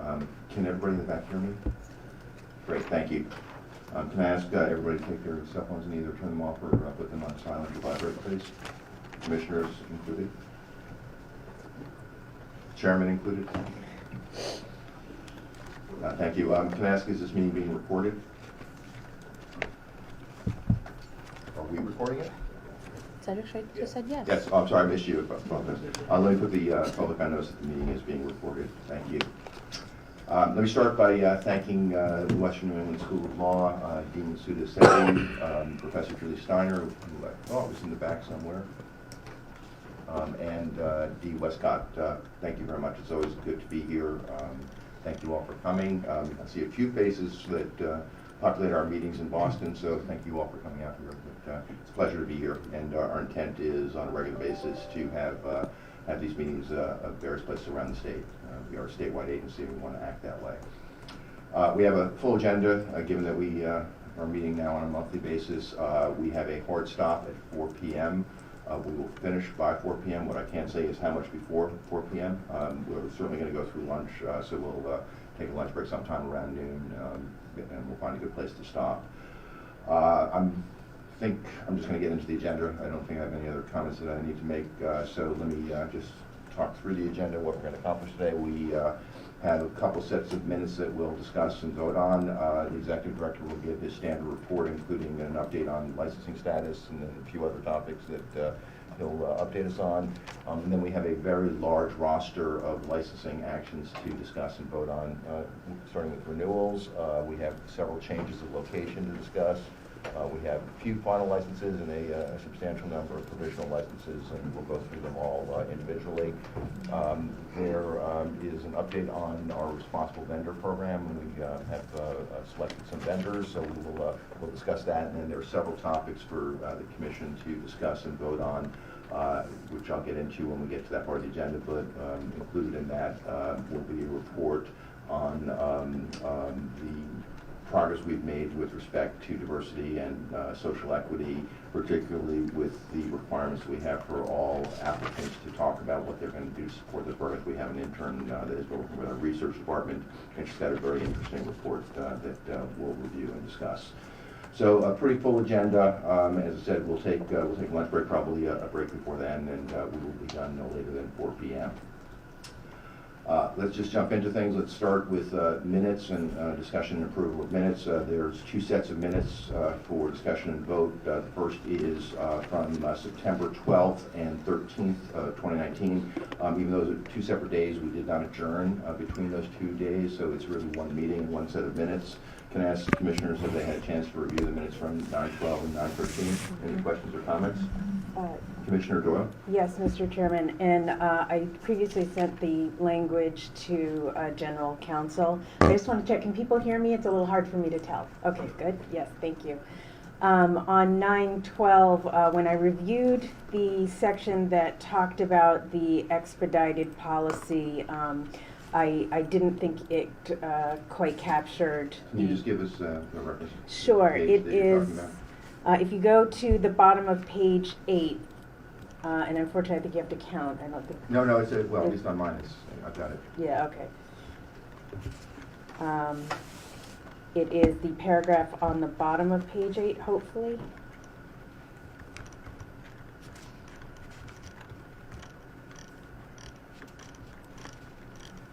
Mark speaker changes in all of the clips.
Speaker 1: Can everybody in the back hear me? Great, thank you. Can I ask everybody to take their cell phones and either turn them off or put them on silent or vibrate, please? Commissioners included? Chairman included? Thank you. Can I ask, is this meeting being recorded? Are we recording it?
Speaker 2: Cedric just said yes.
Speaker 1: Yes, oh, I'm sorry, I missed you. Let me put the public on notice that the meeting is being recorded. Thank you. Let me start by thanking the Western New England School of Law, Dean Suda Sethi, Professor Julie Steiner, who was in the back somewhere, and Dee Westcott. Thank you very much. It's always good to be here. Thank you all for coming. I see a few faces that populate our meetings in Boston, so thank you all for coming out here. But, it's a pleasure to be here, and our intent is on a regular basis to have these meetings at various places around the state. We are a statewide agency, and we want to act that way. We have a full agenda, given that we are meeting now on a monthly basis. We have a hard stop at 4 p.m. We will finish by 4 p.m. What I can't say is how much before 4 p.m. We're certainly going to go through lunch, so we'll take a lunch break sometime around noon, and we'll find a good place to stop. I think I'm just going to get into the agenda. I don't think I have any other comments that I need to make, so let me just talk through the agenda, what we're going to accomplish today. We have a couple sets of minutes that we'll discuss and vote on. The executive director will give his standard report, including an update on licensing status and then a few other topics that he'll update us on. And then we have a very large roster of licensing actions to discuss and vote on, starting with renewals. We have several changes of location to discuss. We have a few final licenses and a substantial number of provisional licenses, and we'll go through them all individually. There is an update on our responsible vendor program, and we have selected some vendors, so we'll discuss that. And then there are several topics for the commission to discuss and vote on, which I'll get into when we get to that part of the agenda. But included in that will be a report on the progress we've made with respect to diversity and social equity, particularly with the requirements we have for all applicants to talk about what they're going to do to support this program. We have an intern that is working with our research department, and she's got a very interesting report that we'll review and discuss. So a pretty full agenda. As I said, we'll take a lunch break, probably a break before then, and we will be done no later than 4 p.m. Let's just jump into things. Let's start with minutes and discussion and approval of minutes. There's two sets of minutes for discussion and vote. The first is from September 12th and 13th, 2019. Even though those are two separate days, we did not adjourn between those 2 days, so it's really one meeting, one set of minutes. Can I ask the commissioners if they had a chance to review the minutes from 9/12 and 9/13? Any questions or comments? Commissioner Doyle?
Speaker 2: Yes, Mr. Chairman, and I previously sent the language to General Counsel. I just want to check, can people hear me? It's a little hard for me to tell. Okay, good. Yes, thank you. On 9/12, when I reviewed the section that talked about the expedited policy, I didn't think it quite captured.
Speaker 1: Can you just give us the reference?
Speaker 2: Sure, it is. If you go to the bottom of page 8, and unfortunately I think you have to count. I don't think.
Speaker 1: No, it's well, at least on mine, I've got it.
Speaker 2: Yeah, okay. It is the paragraph on the bottom of page 8, hopefully.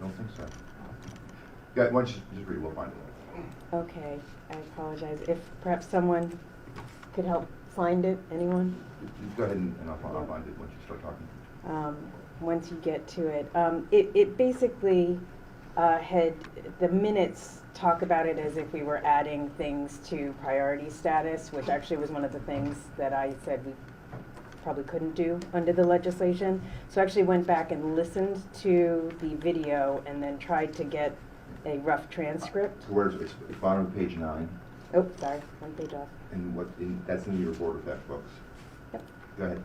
Speaker 1: I don't think so. Yeah, once you just read, we'll find it.
Speaker 2: Okay, I apologize. If perhaps someone could help find it, anyone?
Speaker 1: Go ahead and I'll find it once you start talking.
Speaker 2: Once you get to it. It basically had, the minutes talk about it as if we were adding things to priority status, which actually was one of the things that I said we probably couldn't do under the legislation. So I actually went back and listened to the video and then tried to get a rough transcript.
Speaker 1: It's bottom of page 9.
Speaker 2: Oh, sorry, one page off.
Speaker 1: And that's in your Board of Ed books.
Speaker 2: Yep.
Speaker 1: Go ahead.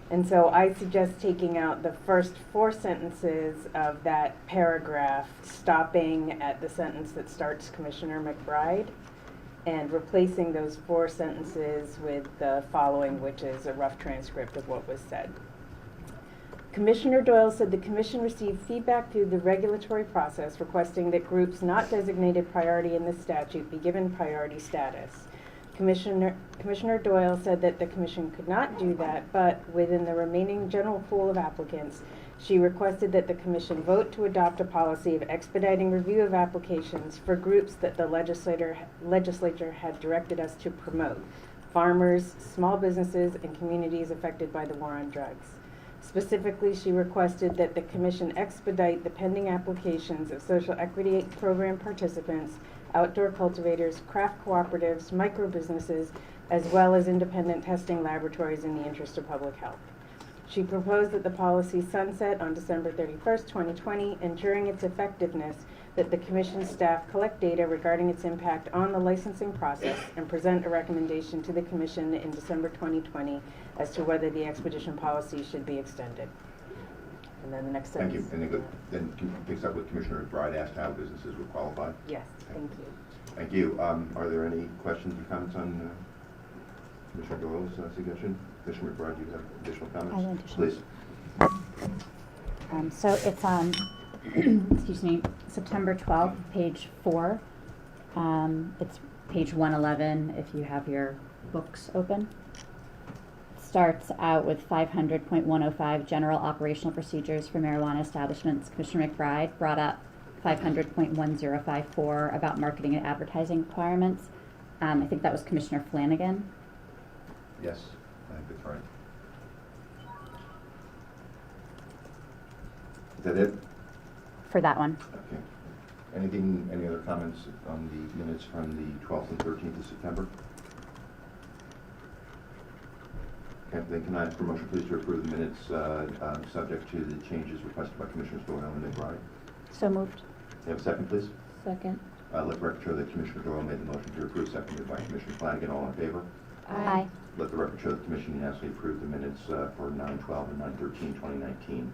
Speaker 2: And so I suggest taking out the first 4 sentences of that paragraph, stopping at the sentence that starts Commissioner McBride, and replacing those 4 sentences with the following, which is a rough transcript of what was said. Commissioner Doyle said the commission received feedback through the regulatory process requesting that groups not designated priority in this statute be given priority status. Commissioner Doyle said that the commission could not do that, but within the remaining general pool of applicants, she requested that the commission vote to adopt a policy of expediting review of applications for groups that the legislature had directed us to promote: farmers, small businesses, and communities affected by the war on drugs. Specifically, she requested that the commission expedite the pending applications of social equity program participants, outdoor cultivators, craft cooperatives, micro businesses, as well as independent testing laboratories in the interest of public health. She proposed that the policy sunset on December 31st, 2020, and during its effectiveness, that the commission staff collect data regarding its impact on the licensing process and present a recommendation to the commission in December 2020 as to whether the expedition policy should be extended. And then the next sentence.
Speaker 1: Thank you. And then picks up with Commissioner McBride asked how businesses would qualify.
Speaker 2: Yes, thank you.
Speaker 1: Thank you. Are there any questions or comments on Commissioner Doyle's suggestion? Commissioner McBride, do you have additional comments?
Speaker 3: I have additional.
Speaker 1: Please.
Speaker 3: So it's on, excuse me, September 12th, page 4. It's page 111 if you have your books open. Starts out with 500.105 general operational procedures for marijuana establishments. Commissioner McBride brought up 500.1054 about marketing and advertising requirements. I think that was Commissioner Flanagan.
Speaker 1: Yes, I think that's right. Is that it?
Speaker 3: For that one.
Speaker 1: Okay. Any other comments on the minutes from the 12th and 13th of September? Okay, then can I ask for a motion please to approve the minutes subject to the changes requested by Commissioners Doyle and McBride?
Speaker 3: So moved.
Speaker 1: You have a second, please?
Speaker 3: Second.
Speaker 1: Let the record show that Commissioner Doyle made the motion to approve, seconded by Commissioner Flanagan. All in favor?
Speaker 3: Aye.
Speaker 1: Let the record show that the Commission unanimously approved the minutes for 9/12 and 9/13/2019.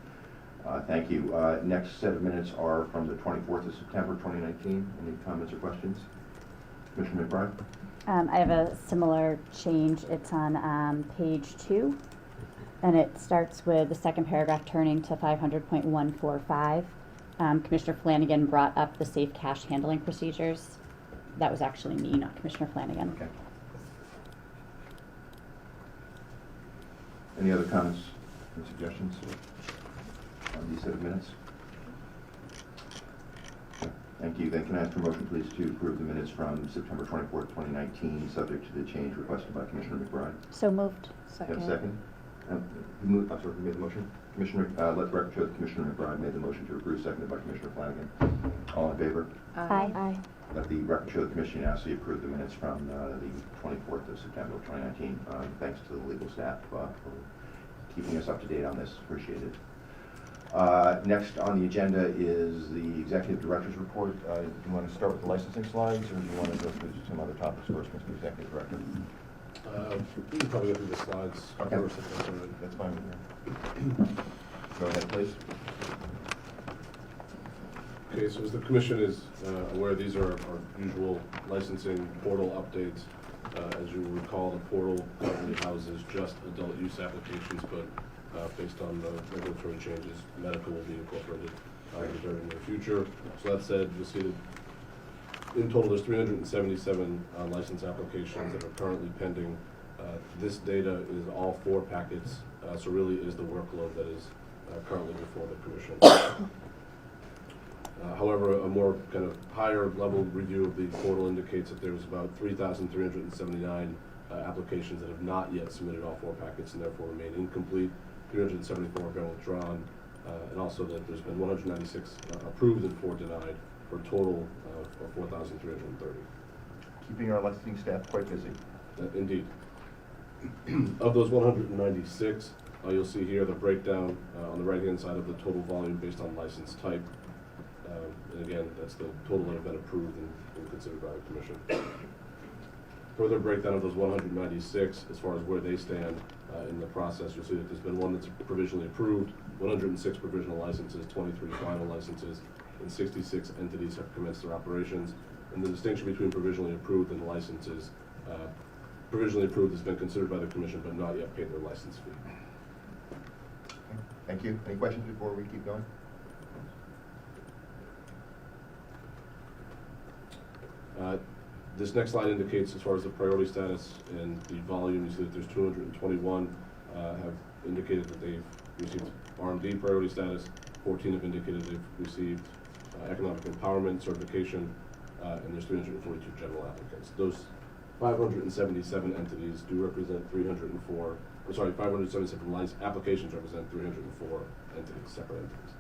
Speaker 1: Thank you. Next set of minutes are from the 24th of September 2019. Any comments or questions? Commissioner McBride?
Speaker 3: I have a similar change. It's on page 2, and it starts with the second paragraph turning to 500.145. Commissioner Flanagan brought up the safe cash handling procedures. That was actually me, not Commissioner Flanagan.
Speaker 1: Okay. Any other comments and suggestions on these set of minutes? Okay. Thank you. Then can I ask for a motion, please, to approve the minutes from September 24th, 2019, subject to the change requested by Commissioner McBride?
Speaker 3: So moved.
Speaker 1: You have a second? Who made the motion? Commissioner, let the record show that Commissioner McBride made the motion to approve, seconded by Commissioner Flanagan. All in favor?
Speaker 3: Aye.
Speaker 1: Let the record show the Commission unanimously approved the minutes from the 24th of September of 2019. Thanks to the legal staff for keeping us up to date on this. Appreciate it. Next on the agenda is the Executive Director's Report. Do you want to start with the licensing slides, or do you want to go through some other topics first, Mr. Executive Director?
Speaker 4: We can probably go through the slides
Speaker 1: Okay.
Speaker 4: first. If that's all right.
Speaker 1: That's fine with me. Go ahead, please.
Speaker 4: Okay, so as the Commission is aware, these are our usual licensing portal updates. As you will recall, the portal currently houses just adult use applications, but based on the regulatory changes, medical will be incorporated in the very near future. So that said, you'll see that in total there's 377 license applications that are currently pending. This data is all 4 packets, so really is the workload that is currently before the Commission. However, a more kind of higher level review of the portal indicates that there's about 3,379 applications that have not yet submitted all 4 packets and therefore remain incomplete. 374 have been withdrawn, and also that there's been 196 approved and 4 denied, for a total of 4,330.
Speaker 1: Keeping our licensing staff quite busy.
Speaker 4: Indeed. Of those 196, you'll see here the breakdown on the right-hand side of the total volume based on license type. And again, that's the total that have been approved and considered by the Commission. Further breakdown of those 196, as far as where they stand in the process, you'll see that there's been one that's provisionally approved, 106 provisional licenses, 23 final licenses, and 66 entities have commenced their operations. And the distinction between provisionally approved and licenses, provisionally approved has been considered by the Commission but not yet paid their license fee.
Speaker 1: Thank you. Any questions before we keep going?
Speaker 4: This next slide indicates, as far as the priority status and the volume, you see that there's 221 have indicated that they've received R&D priority status. 14 have indicated they've received economic empowerment certification, and there's 342 general applicants. Those 577 entities do represent 304. I'm sorry, 577 applications represent 304 entities, separate entities.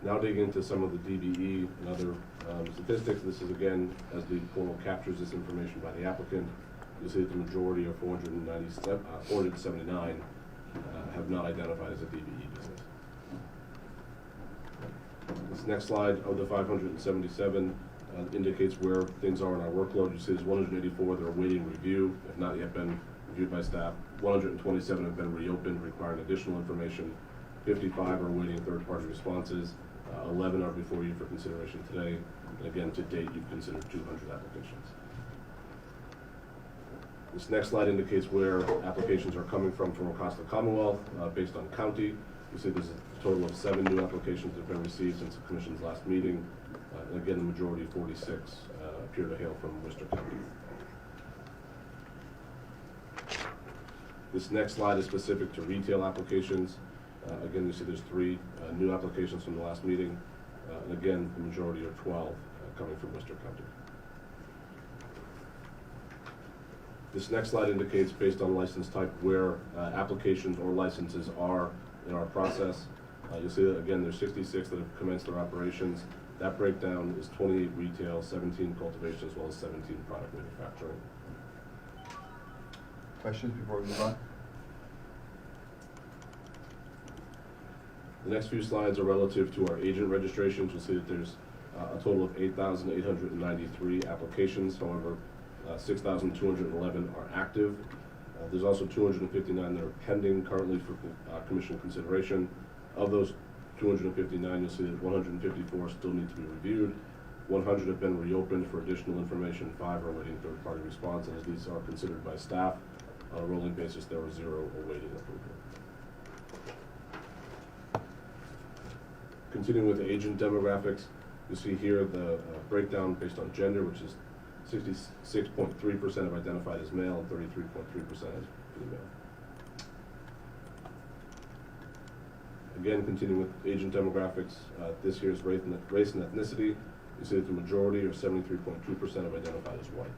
Speaker 4: Now digging into some of the DBE and other statistics, this is again, as the portal captures this information by the applicant, you'll see that the majority of 479 have not identified as a DBE business. This next slide of the 577 indicates where things are in our workload. You see there's 184 that are awaiting review, have not yet been reviewed by staff. 127 have been reopened, requiring additional information. 55 are awaiting third-party responses. 11 are before you for consideration today. And again, to date, you've considered 200 applications. This next slide indicates where applications are coming from across the Commonwealth based on county. You see there's a total of 7 new applications that have been received since the Commission's last meeting. And again, the majority, 46, appear to hail from Worcester County. This next slide is specific to retail applications. Again, you see there's 3 new applications from the last meeting. And again, the majority are 12 coming from Worcester County. This next slide indicates, based on license type, where applications or licenses are in our process. You'll see that, again, there's 66 that have commenced their operations. That breakdown is 28 retail, 17 cultivation, as well as 17 product manufacturing.
Speaker 1: Questions before we move on?
Speaker 4: The next few slides are relative to our agent registrations. You'll see that there's a total of 8,893 applications. However, 6,211 are active. There's also 259 that are pending currently for commission consideration. Of those 259, you'll see that 154 still need to be reviewed. 100 have been reopened for additional information. 5 are awaiting third-party response, and as these are considered by staff on a rolling basis, there were 0 awaiting approval. Continuing with agent demographics, you see here the breakdown based on gender, which is 66.3% have identified as male and 33.3% as female. Again, continuing with agent demographics, this year's race and ethnicity, you see that the majority, or 73.2%, have identified as white.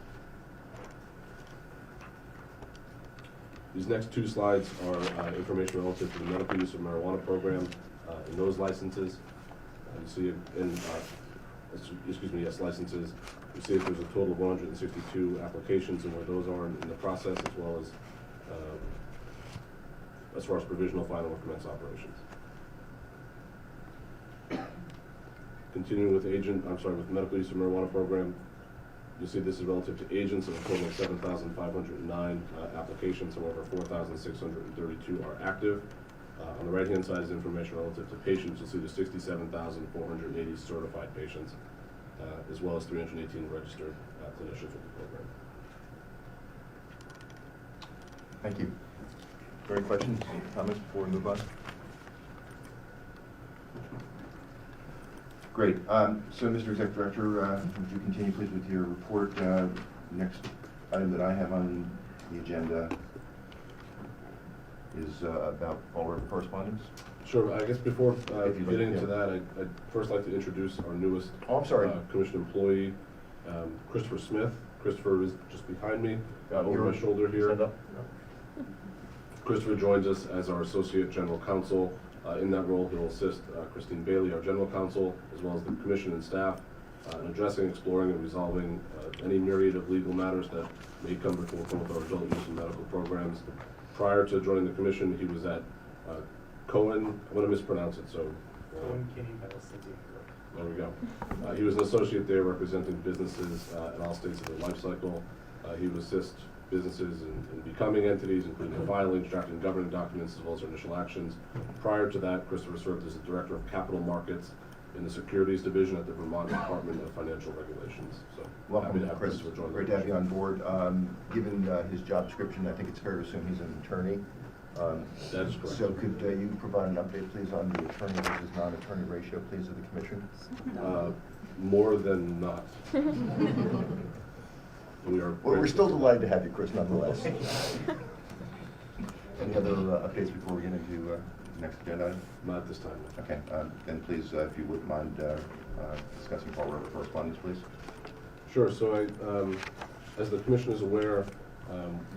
Speaker 4: These next 2 slides are information relative to the medical use of marijuana program and those licenses. You see licenses. You see that there's a total of 162 applications and where those are in the process, as well as far as provisional, final, or commence operations. Continuing with with medical use of marijuana program, you see this is relative to agents, and a total of 7,509 applications. However, 4,632 are active. On the right-hand side is information relative to patients. You'll see there's 67,480 certified patients, as well as 318 registered clinicians with the program.
Speaker 1: Thank you. Any questions, comments before we move on? Great. So, Mr. Executive Director, would you continue, please, with your report? Next item that I have on the agenda is about all river correspondence.
Speaker 4: Sure. I guess before getting into that, I'd first like to introduce our newest commission employee, Christopher Smith. Christopher is just behind me, over my shoulder here. Christopher joins us as our Associate General Counsel. In that role, he'll assist Christine Bailey, our General Counsel, as well as the Commission and staff in addressing, exploring, and resolving any myriad of legal matters that may come before both our adult use and medical programs. Prior to joining the Commission, he was at Cohen. I'm going to mispronounce it, so. There we go. He was an associate there representing businesses at all stages of their life cycle. He would assist businesses in becoming entities, including filing, drafting governing documents, as well as their initial actions. Prior to that, Christopher served as the Director of Capital Markets in the Securities Division at the Vermont Department of Financial Regulations. So,
Speaker 1: welcome,
Speaker 4: happy to have
Speaker 1: Chris. Great to have you on board. Given his job description, I think it's fair to assume he's an attorney.
Speaker 4: That is correct.
Speaker 1: So could you provide an update, please, on the attorney versus non-attorney ratio, please, of the commission?
Speaker 4: More than not. We are.
Speaker 1: Well, we're still delighted to have you, Chris, nonetheless. Any other updates before we get into the next agenda item?
Speaker 4: Not at this time.
Speaker 1: Okay, then please, if you wouldn't mind discussing Fall River correspondence, please.
Speaker 4: Sure. So as the commission is aware,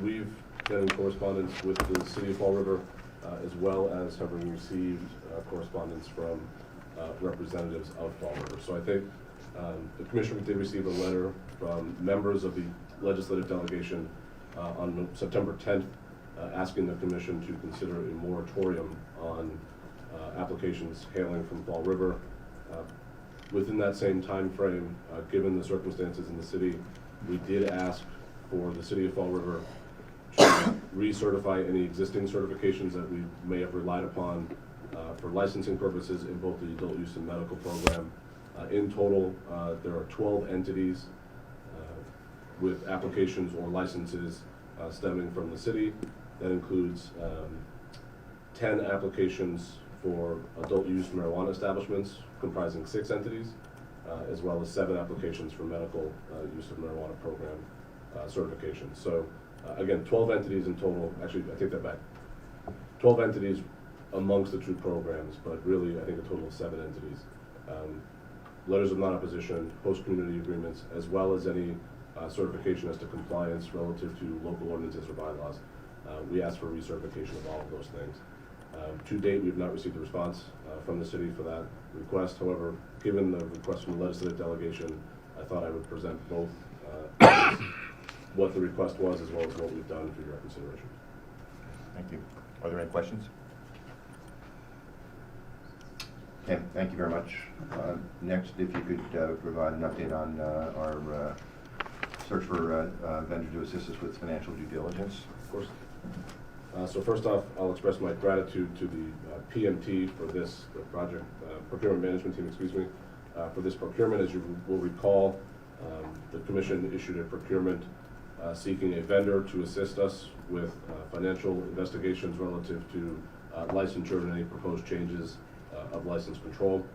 Speaker 4: we've been in correspondence with the city of Fall River, as well as having received correspondence from representatives of Fall River. So I think the commission did receive a letter from members of the legislative delegation on September 10th, asking the commission to consider a moratorium on applications hailing from Fall River. Within that same time frame, given the circumstances in the city, we did ask for the city of Fall River to recertify any existing certifications that we may have relied upon for licensing purposes in both the adult use and medical program. In total, there are 12 entities with applications or licenses stemming from the city. That includes 10 applications for adult use marijuana establishments comprising 6 entities, as well as 7 applications for medical use of marijuana program certification. So again, 12 entities in total. Actually, I take that back. 12 entities amongst the 2 programs, but really I think a total of 7 entities. Letters of non-opposition, post-community agreements, as well as any certification as to compliance relative to local ordinances or bylaws. We asked for recertification of all of those things. To date, we have not received a response from the city for that request. However, given the request from the legislative delegation, I thought I would present both what the request was as well as what we've done for your consideration.
Speaker 1: Thank you. Are there any questions? Okay, thank you very much. Next, if you could provide an update on our search for a vendor to assist us with financial due diligence.
Speaker 4: Of course. So first off, I'll express my gratitude to the PMT for this project, procurement management team, excuse me, for this procurement. As you will recall, the commission issued a procurement seeking a vendor to assist us with financial investigations relative to licensure and any proposed changes of license control.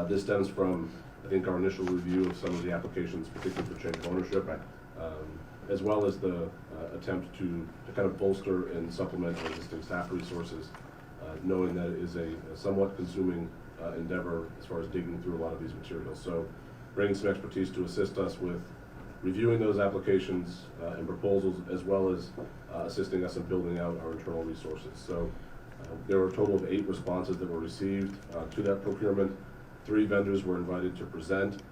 Speaker 4: This stems from, I think, our initial review of some of the applications, particularly for change of ownership,
Speaker 1: Right.
Speaker 4: As well as the attempt to kind of bolster and supplement our existing staff resources, knowing that it is a somewhat consuming endeavor as far as digging through a lot of these materials. So bringing some expertise to assist us with reviewing those applications and proposals, as well as assisting us in building out our internal resources. So there were a total of 8 responses that were received to that procurement. 3 vendors were invited to present.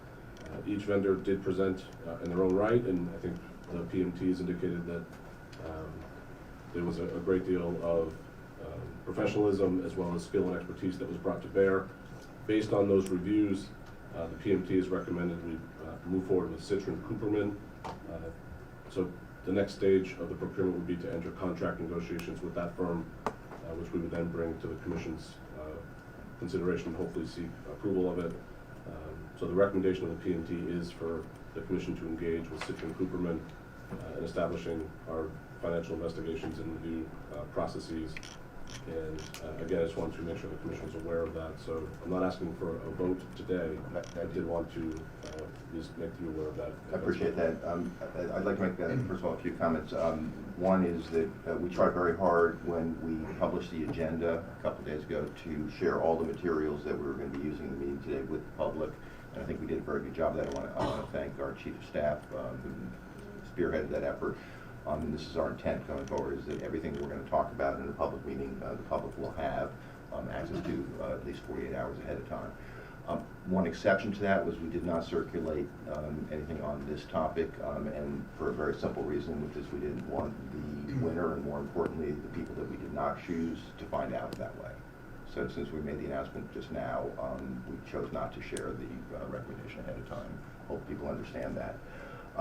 Speaker 4: Each vendor did present in their own right, and I think the PMT has indicated that there was a great deal of professionalism as well as skill and expertise that was brought to bear. Based on those reviews, the PMT has recommended we move forward with Citron Cooperman. So the next stage of the procurement would be to enter contract negotiations with that firm, which we would then bring to the Commission's consideration and hopefully seek approval of it. So the recommendation of the PMT is for the Commission to engage with Citron Cooperman in establishing our financial investigations and review processes. And again, I just wanted to make sure the Commission is aware of that. So I'm not asking for a vote today. I did want to just make you aware of that.
Speaker 1: I appreciate that. I'd like to make, first of all, a few comments. One is that we tried very hard when we published the agenda a couple of days ago to share all the materials that we were going to be using in the meeting today with the public. And I think we did a very good job of that. I want to thank our Chief of Staff who spearheaded that effort. And this is our intent going forward, is that everything that we're going to talk about in a public meeting, the public will have access to at least 48 hours ahead of time. One exception to that was we did not circulate anything on this topic, and for a very simple reason, which is we didn't want the winner, and more importantly, the people that we did not choose, to find out that way. So since we made the announcement just now, we chose not to share the recommendation ahead of time. Hope people understand that.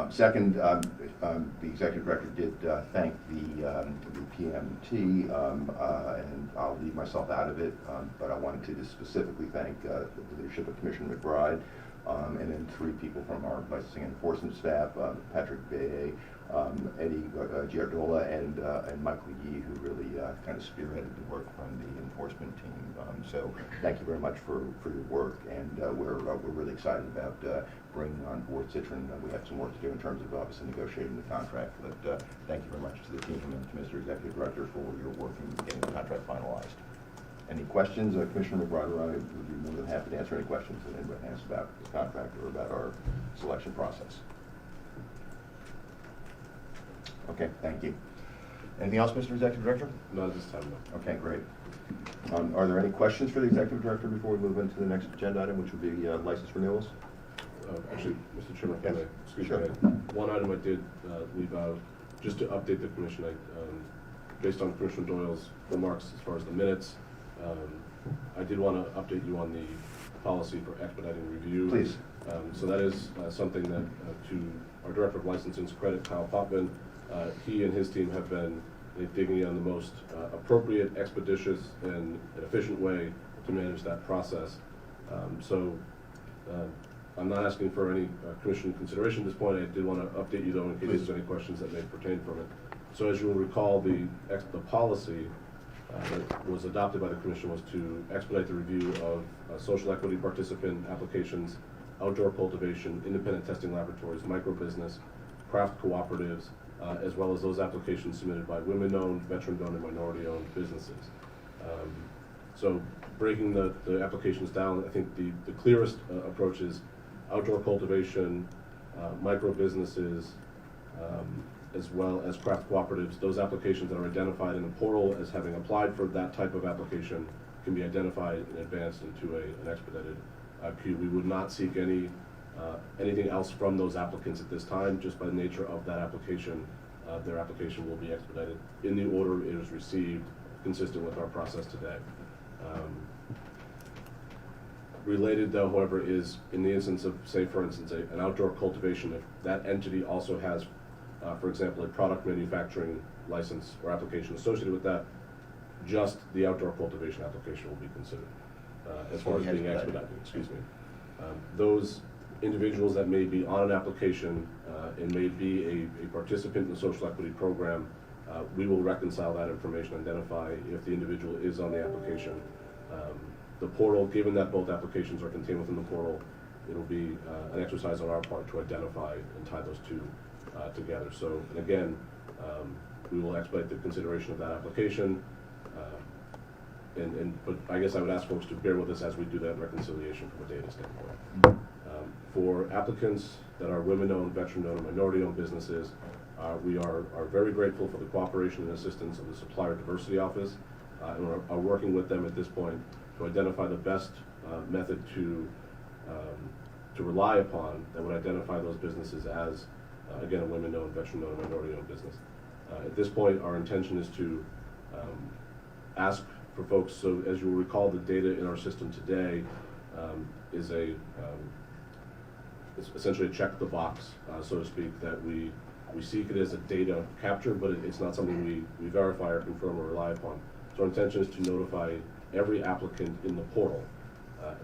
Speaker 1: Second, the executive director did thank the PMT, and I'll leave myself out of it, but I wanted to just specifically thank the leadership of Commissioner McBride, and then 3 people from our licensing and enforcement staff, Patrick Bay, Eddie Giardola, and Michael Yee, who really kind of spearheaded the work from the enforcement team. So thank you very much for your work, and we're really excited about bringing on board Citron. We have some work to do in terms of obviously negotiating the contract, but thank you very much to the team and to Mr. Executive Director for your work in getting the contract finalized. Any questions? Commissioner McBride or I would be more than happy to answer any questions that anyone has about the contract or about our selection process. Okay, thank you. Anything else, Mr. Executive Director?
Speaker 4: Not at this time, no.
Speaker 1: Okay, great. Are there any questions for the Executive Director before we move into the next agenda item, which would be license renewals?
Speaker 4: Actually, Mr. Chairman,
Speaker 1: Yes.
Speaker 4: excuse
Speaker 1: Sure.
Speaker 4: me, one item I did leave out, just to update the commission, based on Commissioner Doyle's remarks as far as the minutes, I did want to update you on the policy for expediting review.
Speaker 1: Please.
Speaker 4: So that is something that, to our Director of Licensing's credit, Kyle Popman, he and his team have been digging in on the most appropriate, expeditious, and efficient way to manage that process. I'm not asking for any commission consideration at this point. I did want to update you, though, in case there's any questions that may pertain from it. So as you will recall, the policy that was adopted by the commission was to expedite the review of social equity participant applications, outdoor cultivation, independent testing laboratories, microbusiness, craft cooperatives, as well as those applications submitted by women-owned, veteran-owned, and minority-owned businesses. So breaking the applications down, I think the clearest approach is outdoor cultivation, micro-businesses, as well as craft cooperatives. Those applications that are identified in the portal as having applied for that type of application can be identified and advanced into an expedited queue. We would not seek anything else from those applicants at this time, just by the nature of that application. Their application will be expedited in the order it was received, consistent with our process today. Related, though, however, is in the instance of, say, for instance, an outdoor cultivation, if that entity also has, for example, a product manufacturing license or application associated with that, just the outdoor cultivation application will be considered as far as being expedited. Excuse me. Those individuals that may be on an application and may be a participant in the social equity program, we will reconcile that information, identify if the individual is on the application. The portal, given that both applications are contained within the portal, it'll be an exercise on our part to identify and tie those two together. So, and again, we will expedite the consideration of that application. But I guess I would ask folks to bear with us as we do that reconciliation from a data standpoint. For applicants that are women-owned, veteran-owned, and minority-owned businesses, we are very grateful for the cooperation and assistance of the Supplier Diversity Office, and are working with them at this point to identify the best method to rely upon that would identify those businesses as, again, a women-owned, veteran-owned, and minority-owned business. At this point, our intention is to ask for folks, so as you will recall, the data in our system today is it's essentially a check the box, so to speak, that we seek it as a data capture, but it's not something we verify or confirm or rely upon. So our intention is to notify every applicant in the portal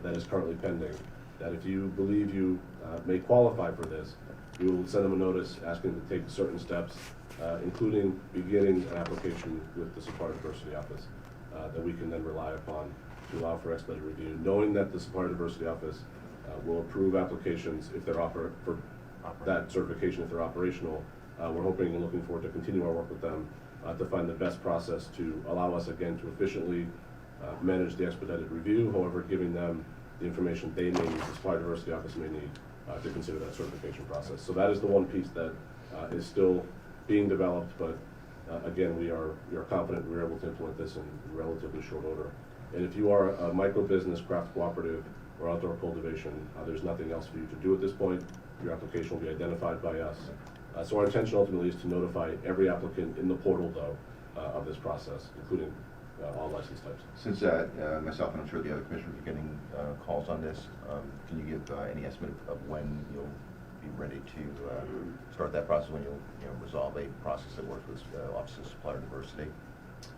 Speaker 4: that is currently pending that if you believe you may qualify for this, we will send them a notice asking them to take certain steps, including beginning an application with the Supplier Diversity Office that we can then rely upon to allow for expedited review, knowing that the Supplier Diversity Office will approve applications if they're for that certification if they're operational. We're hoping and looking forward to continue our work with them to find the best process to allow us again to efficiently manage the expedited review, however giving them the information they need, the Supplier Diversity Office may need to consider that certification process. So that is the one piece that is still being developed, but again, we are confident we're able to implement this in relatively short order. And if you are a micro business, craft cooperative, or outdoor cultivation, there's nothing else for you to do at this point. Your application will be identified by us. So our intention ultimately is to notify every applicant in the portal, though, of this process, including all license types.
Speaker 1: Since myself and I'm sure the other commissioners are getting calls on this, can you give any estimate of when you'll be ready to start that process, when you'll resolve a process that works with Office of Supplier Diversity?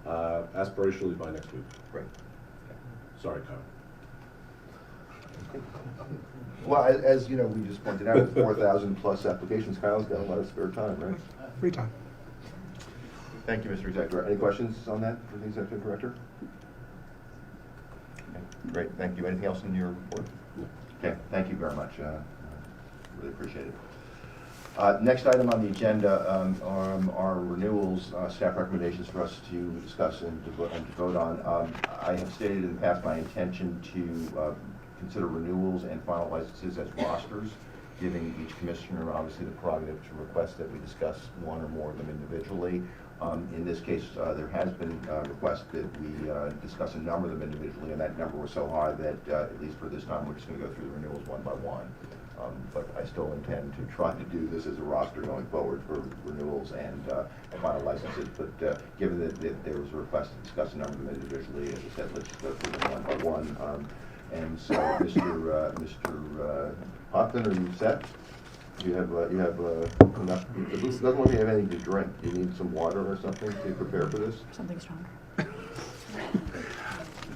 Speaker 4: Aspirationally by next week.
Speaker 1: Great.
Speaker 4: Sorry, Kyle.
Speaker 1: Well, as you know, we just pointed out, with 4,000 plus applications, Kyle's got a lot of spare time, right?
Speaker 5: Free time.
Speaker 1: Thank you, Mr. Executive. Any questions on that for the Executive Director? Okay, great, thank you. Anything else in your report? Okay, thank you very much. Really appreciate it. Next item on the agenda are renewals, staff recommendations for us to discuss and to vote on. I have stated in the past my intention to consider renewals and final licenses as rosters, giving each commissioner obviously the prerogative to request that we discuss one or more of them individually. In this case, there has been a request that we discuss a number of them individually, and that number was so high that, at least for this time, we're just going to go through the renewals one by one. But I still intend to try to do this as a roster going forward for renewals and final licenses. But given that there was a request to discuss a number of them individually, as I said, let's just go through them one by one. And so, Mr. Hoffman, are you set? You have enough. It doesn't look like you have anything to drink. You need some water or something to prepare for this.
Speaker 3: Something stronger.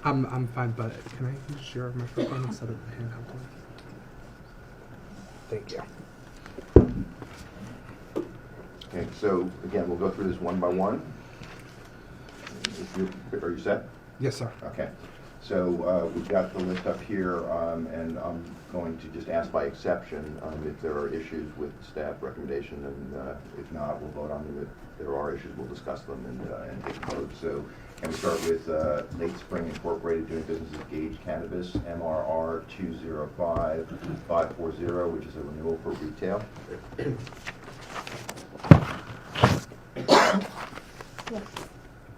Speaker 5: I'm fine, but can I use your microphone instead of the handheld one? Thank you.
Speaker 1: Okay, so again, we'll go through this one by one. Are you set?
Speaker 5: Yes, sir.
Speaker 1: Okay. So we've got the list up here, and I'm going to just ask by exception if there are issues with staff recommendation, and if not, we'll vote on them. If there are issues, we'll discuss them and take a vote. So can we start with Late Spring Incorporated doing business as Gage Cannabis, MRR 205540, which is a renewal for retail.
Speaker 6: Yes,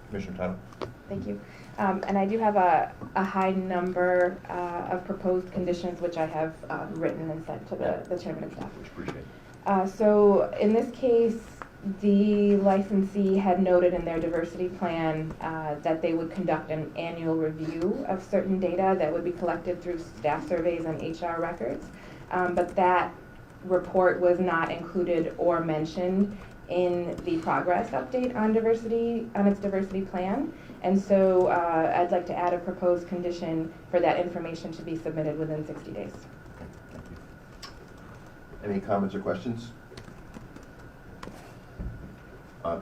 Speaker 1: Commissioner Tuttle?
Speaker 6: thank you. And I do have a high number of proposed conditions, which I have written and sent to the chairman and staff.
Speaker 1: Which appreciate.
Speaker 6: So in this case, the licensee had noted in their diversity plan that they would conduct an annual review of certain data that would be collected through staff surveys and HR records. But that report was not included or mentioned in the progress update on its diversity plan. And so I'd like to add a proposed condition for that information to be submitted within 60 days.
Speaker 1: Okay, thank you. Any comments or questions?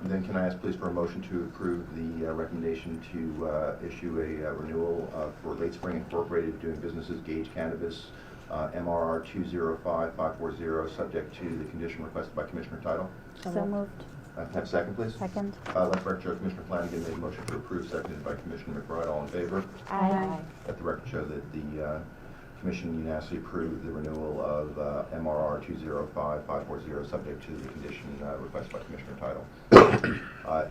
Speaker 1: Then can I ask please for a motion to approve the recommendation to issue a renewal for Late Spring Incorporated doing business as Gage Cannabis, MRR 205540, subject to the condition requested by Commissioner Tuttle?
Speaker 3: So moved.
Speaker 1: Have a second, please?
Speaker 3: Second.
Speaker 1: Let the record show Commissioner Flanagan made a motion to approve, seconded by Commissioner McBride. All in favor?
Speaker 3: Aye.
Speaker 1: Let the record show that the Commission unanimously approved the renewal of MRR 205540, subject to the condition requested by Commissioner Tuttle.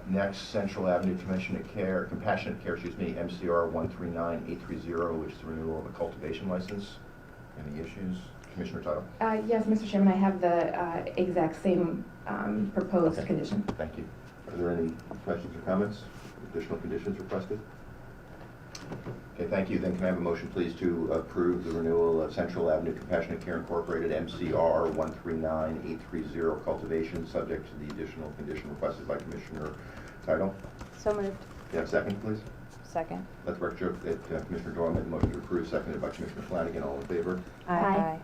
Speaker 1: Next, Central Avenue Compassionate Care, MCR 139830, which is the renewal of a cultivation license. Any issues? Commissioner Tuttle?
Speaker 6: Yes, Mr. Chairman, I have the exact same proposed
Speaker 1: Okay.
Speaker 6: condition.
Speaker 1: Thank you. Are there any questions or comments? Additional conditions requested? Okay, thank you. Then can I have a motion, please, to approve the renewal of Central Avenue Compassionate Care Incorporated, MCR 139830, cultivation, subject to the additional condition requested by Commissioner Tuttle?
Speaker 2: So moved.
Speaker 1: Do you have a second, please?
Speaker 2: Second.
Speaker 1: Let the record show that Commissioner Doyle made the motion to approve, seconded by Commissioner Flanagan. All in favor?
Speaker 3: Aye.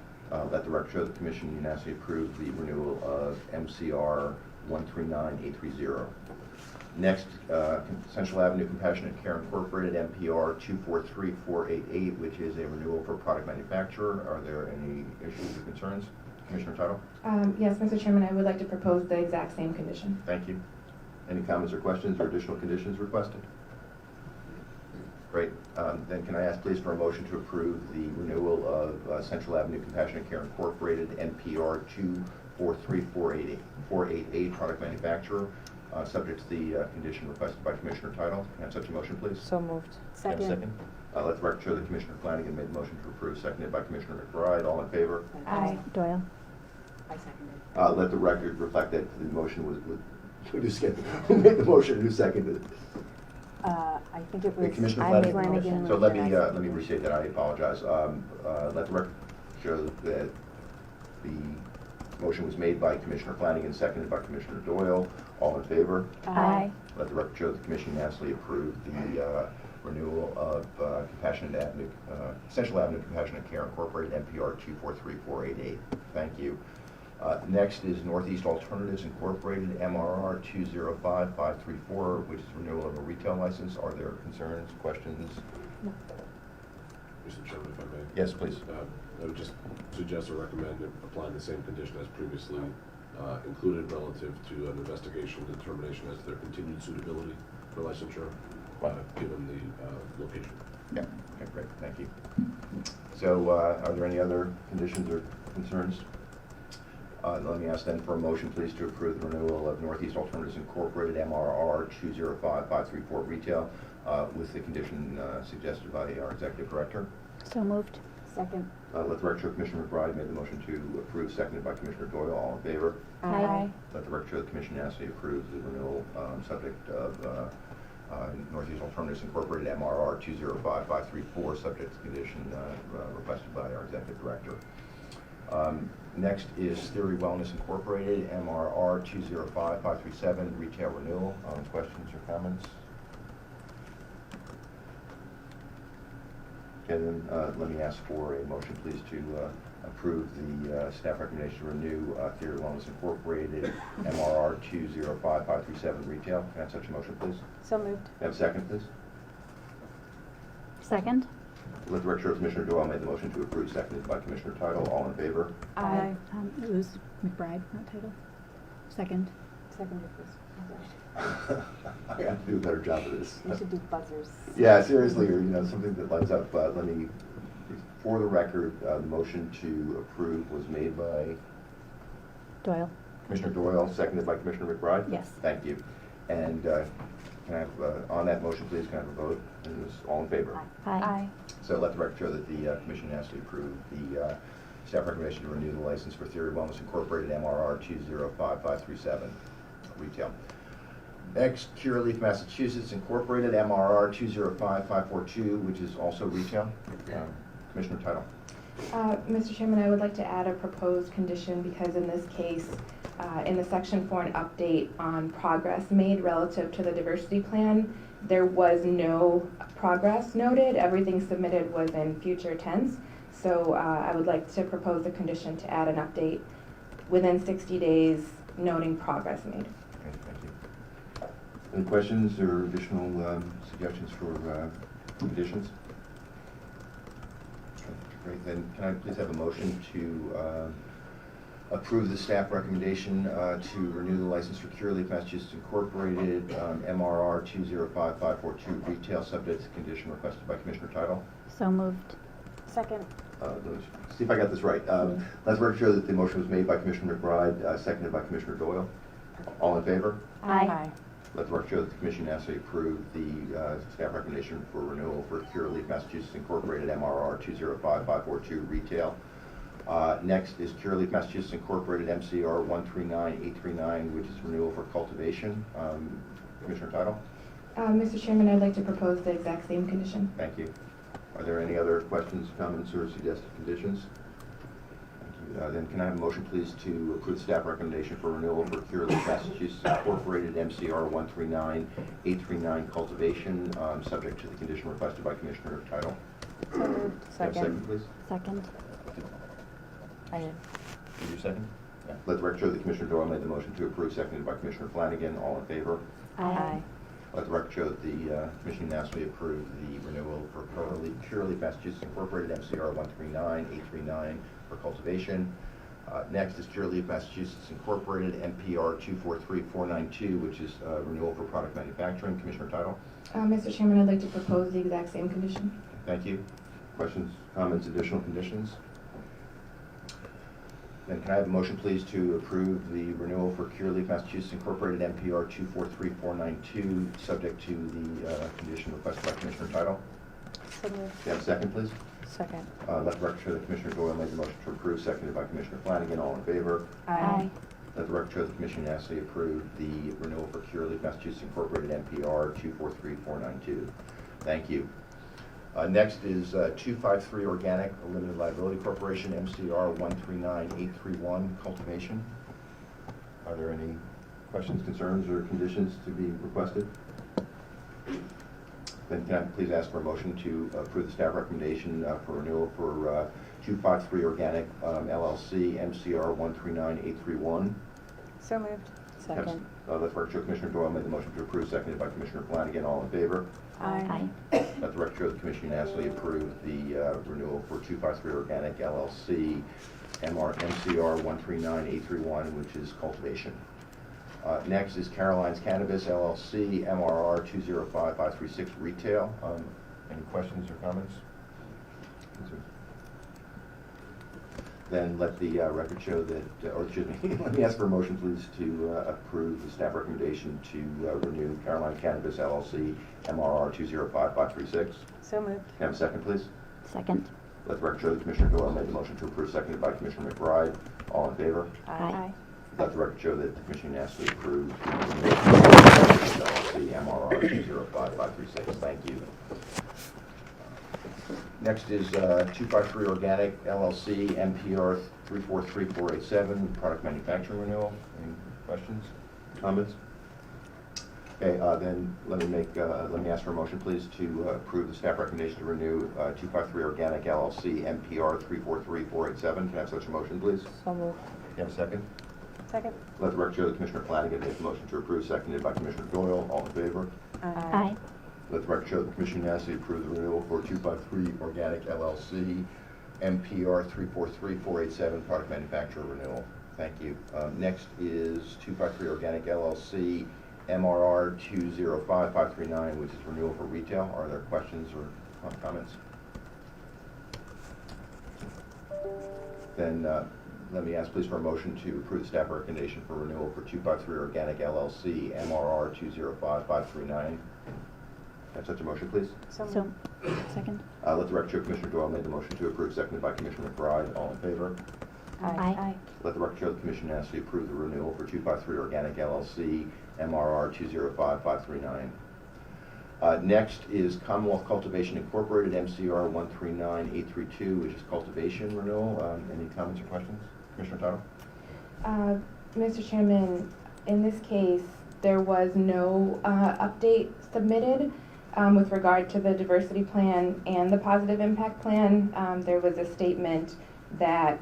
Speaker 1: Let the record show the Commission unanimously approved the renewal of MCR 139830. Next, Central Avenue Compassionate Care Incorporated, MPR 243488, which is a renewal for product manufacturer. Are there any issues or concerns? Commissioner Tuttle?
Speaker 6: Yes, Mr. Chairman, I would like to propose the exact same condition.
Speaker 1: Thank you. Any comments or questions or additional conditions requested? Great. Then can I ask please for a motion to approve the renewal of Central Avenue Compassionate Care Incorporated, NPR 243488, product manufacturer, subject to the condition requested by Commissioner Tuttle. Can I have such a motion, please?
Speaker 2: So moved.
Speaker 1: Can I have a
Speaker 2: Second.
Speaker 1: Let the record show that Commissioner Flanagan made the motion to approve, seconded by Commissioner McBride. All in favor?
Speaker 3: Aye. Doyle.
Speaker 2: I seconded.
Speaker 1: Let the record reflect that the motion was who made the motion, who seconded it?
Speaker 2: I think it was.
Speaker 1: Commissioner
Speaker 2: I made
Speaker 1: Flanagan?
Speaker 2: the motion.
Speaker 1: So let me
Speaker 2: and I seconded.
Speaker 1: restate that. I apologize. Let the record show that the motion was made by Commissioner Flanagan, seconded by Commissioner Doyle. All in favor?
Speaker 3: Aye.
Speaker 1: Let the record show that the Commission unanimously approved the renewal of Central Avenue Compassionate Care Incorporated, MPR 243488. Thank you. Next is Northeast Alternatives Incorporated, MRR 205534, which is renewal of a retail license. Are there concerns, questions?
Speaker 4: Mr. Chairman, if I may.
Speaker 1: Yes, please.
Speaker 4: I would just suggest or recommend applying the same condition as previously included relative to an investigation determination as to their continued suitability for licensure, given the location.
Speaker 1: Yeah, okay, great, thank you. So are there any other conditions or concerns? Let me ask then for a motion, please, to approve the renewal of Northeast Alternatives Incorporated, MRR 205534 retail, with the condition suggested by our Executive Director.
Speaker 3: So moved. Second.
Speaker 1: Let the record show Commissioner McBride made the motion to approve, seconded by Commissioner Doyle. All in favor?
Speaker 3: Aye.
Speaker 1: Let the record show the Commission unanimously approves the renewal subject of Northeast Alternatives Incorporated, MRR 205534, subject to condition requested by our Executive Director. Next is Theory Wellness Incorporated, MRR 205537, retail renewal. Questions or comments? Okay, then let me ask for a motion, please, to approve the staff recommendation to renew Theory Wellness Incorporated, MRR 205537, retail. Can I have such a motion, please?
Speaker 2: So moved.
Speaker 1: Have a second, please?
Speaker 3: Second.
Speaker 1: Let the record show Commissioner Doyle made the motion to approve, seconded by Commissioner Tittle. All in favor?
Speaker 2: Aye.
Speaker 3: It was McBride, not Title. Second.
Speaker 2: Seconded this.
Speaker 1: I got to do a better job of this.
Speaker 2: You should do buzzers.
Speaker 1: Yeah, seriously, or something that lines up. Let me, for the record, the motion to approve was made by
Speaker 3: Doyle.
Speaker 1: Commissioner Doyle, seconded by Commissioner McBride?
Speaker 3: Yes.
Speaker 1: Thank you. And can I have, on that motion, please, can I have a vote? And it was all in favor?
Speaker 3: Aye.
Speaker 1: So let the record show that the Commission has to approve the staff recommendation to renew the license for Theory Wellness Incorporated, MRR 205537, retail. Next, Curaleaf, Massachusetts Incorporated, MRR 205542, which is also retail. Commissioner Tittle.
Speaker 6: Mr. Chairman, I would like to add a proposed condition because in this case, in the section for an update on progress made relative to the diversity plan, there was no progress noted. Everything submitted was in future tense. So I would like to propose a condition to add an update within 60 days noting progress made.
Speaker 1: Okay, thank you. Any questions or additional suggestions for conditions? Okay, great. Then can I please have a motion to approve the staff recommendation to renew the license for Curaleaf, Massachusetts Incorporated, MRR 205542, retail, subject to condition requested by Commissioner Tittle?
Speaker 3: So moved.
Speaker 2: Second.
Speaker 1: See if I got this right. Let's record show that the motion was made by Commissioner McBride, seconded by Commissioner Doyle. All in favor?
Speaker 3: Aye.
Speaker 1: Let the record show that the Commission actually approved the staff recommendation for renewal for Curaleaf, Massachusetts Incorporated, MRR 205542, retail. Next is Curaleaf, Massachusetts Incorporated, MCR 139839, which is renewal for cultivation. Commissioner Tittle?
Speaker 6: Mr. Chairman, I'd like to propose the exact same condition.
Speaker 1: Thank you. Are there any other questions, comments, or suggested conditions? Thank you. Then can I have a motion, please, to approve staff recommendation for renewal for Curaleaf, Massachusetts Incorporated, MCR 139839, cultivation, subject to the condition requested by Commissioner Tittle?
Speaker 2: So moved.
Speaker 1: Second, please.
Speaker 3: Second.
Speaker 2: I did.
Speaker 1: Did you second? Yeah. Let the record show that Commissioner Doyle made the motion to approve, seconded by Commissioner Flanagan. All in favor?
Speaker 2: Aye.
Speaker 1: Let the record show that the Commission unanimously approved the renewal for Curaleaf, Massachusetts Incorporated, MCR 139839 for cultivation. Next is Curaleaf, Massachusetts Incorporated, MPR 243492, which is renewal for product manufacturing. Commissioner Tittle?
Speaker 6: Mr. Chairman, I'd like to propose the exact same condition.
Speaker 1: Thank you. Questions, comments, additional conditions? Then can I have a motion, please, to approve the renewal for Curaleaf, Massachusetts Incorporated, MPR 243492, subject to the condition requested by Commissioner Tittle?
Speaker 2: So moved.
Speaker 1: Can I have a second, please?
Speaker 2: Second.
Speaker 1: Let the record show that Commissioner Doyle made the motion to approve, seconded by Commissioner Flanagan. All in favor?
Speaker 3: Aye.
Speaker 1: Let the record show that the Commission unanimously approved the renewal for Curaleaf, Massachusetts Incorporated, MPR 243492. Thank you. Next is 253 Organic Limited Liability Corporation, MCR 139831, cultivation. Are there any questions, concerns, or conditions to be requested? Then can I please ask for a motion to approve the staff recommendation for renewal for 253 Organic LLC, MCR 139831.
Speaker 2: So moved.
Speaker 3: Second.
Speaker 1: Let the record show Commissioner Doyle made the motion to approve, seconded by Commissioner Flanagan. All in favor?
Speaker 3: Aye.
Speaker 1: Let the record show the Commission unanimously approved the renewal for 253 Organic LLC, MCR 139831, which is cultivation. Next is Caroline's Cannabis LLC, MRR 205536 retail. Any questions or comments? Then let the record show that, or excuse me, let me ask for a motion, please, to approve the staff recommendation to renew Caroline Cannabis LLC, MRR 205536.
Speaker 2: So moved.
Speaker 1: Can I have a second, please?
Speaker 3: Second.
Speaker 1: Let the record show that Commissioner Doyle made the motion to approve, seconded by Commissioner McBride. All in favor?
Speaker 3: Aye.
Speaker 1: Let the record show that the Commission unanimously approved the LLC, MRR 205536. Thank you. Next is 253 Organic LLC, MPR 343487, product manufacturing renewal. Any questions, comments? Okay, then let me ask for a motion, please, to approve the staff recommendation to renew 253 Organic LLC, MPR 343487. Can I have such a motion, please?
Speaker 2: So moved.
Speaker 1: Can I have a second?
Speaker 2: Second.
Speaker 1: Let the record show that Commissioner Flanagan made the motion to approve, seconded by Commissioner Doyle. All in favor?
Speaker 3: Aye.
Speaker 1: Let the record show that the Commission unanimously approved the renewal for 253 Organic LLC, MPR 343487, product manufacturer renewal. Thank you. Next is 253 Organic LLC, MRR 205539, which is renewal for retail. Are there questions or comments? Then let me ask, please, for a motion to approve the staff recommendation for renewal for 253 Organic LLC, MRR 205539. Have such a motion, please?
Speaker 2: So
Speaker 3: So,
Speaker 2: moved.
Speaker 3: second.
Speaker 1: Let the record show Commissioner Doyle made the motion to approve, seconded by Commissioner McBride. All in favor?
Speaker 3: Aye.
Speaker 1: Let the record show the Commission unanimously approved the renewal for 253 Organic LLC, MRR 205539. Next is Commonwealth Cultivation Incorporated, MCR 139832, which is cultivation renewal. Any comments or questions? Commissioner Tuttle?
Speaker 6: Mr. Chairman, in this case, there was no update submitted with regard to the diversity plan and the positive impact plan. There was a statement that,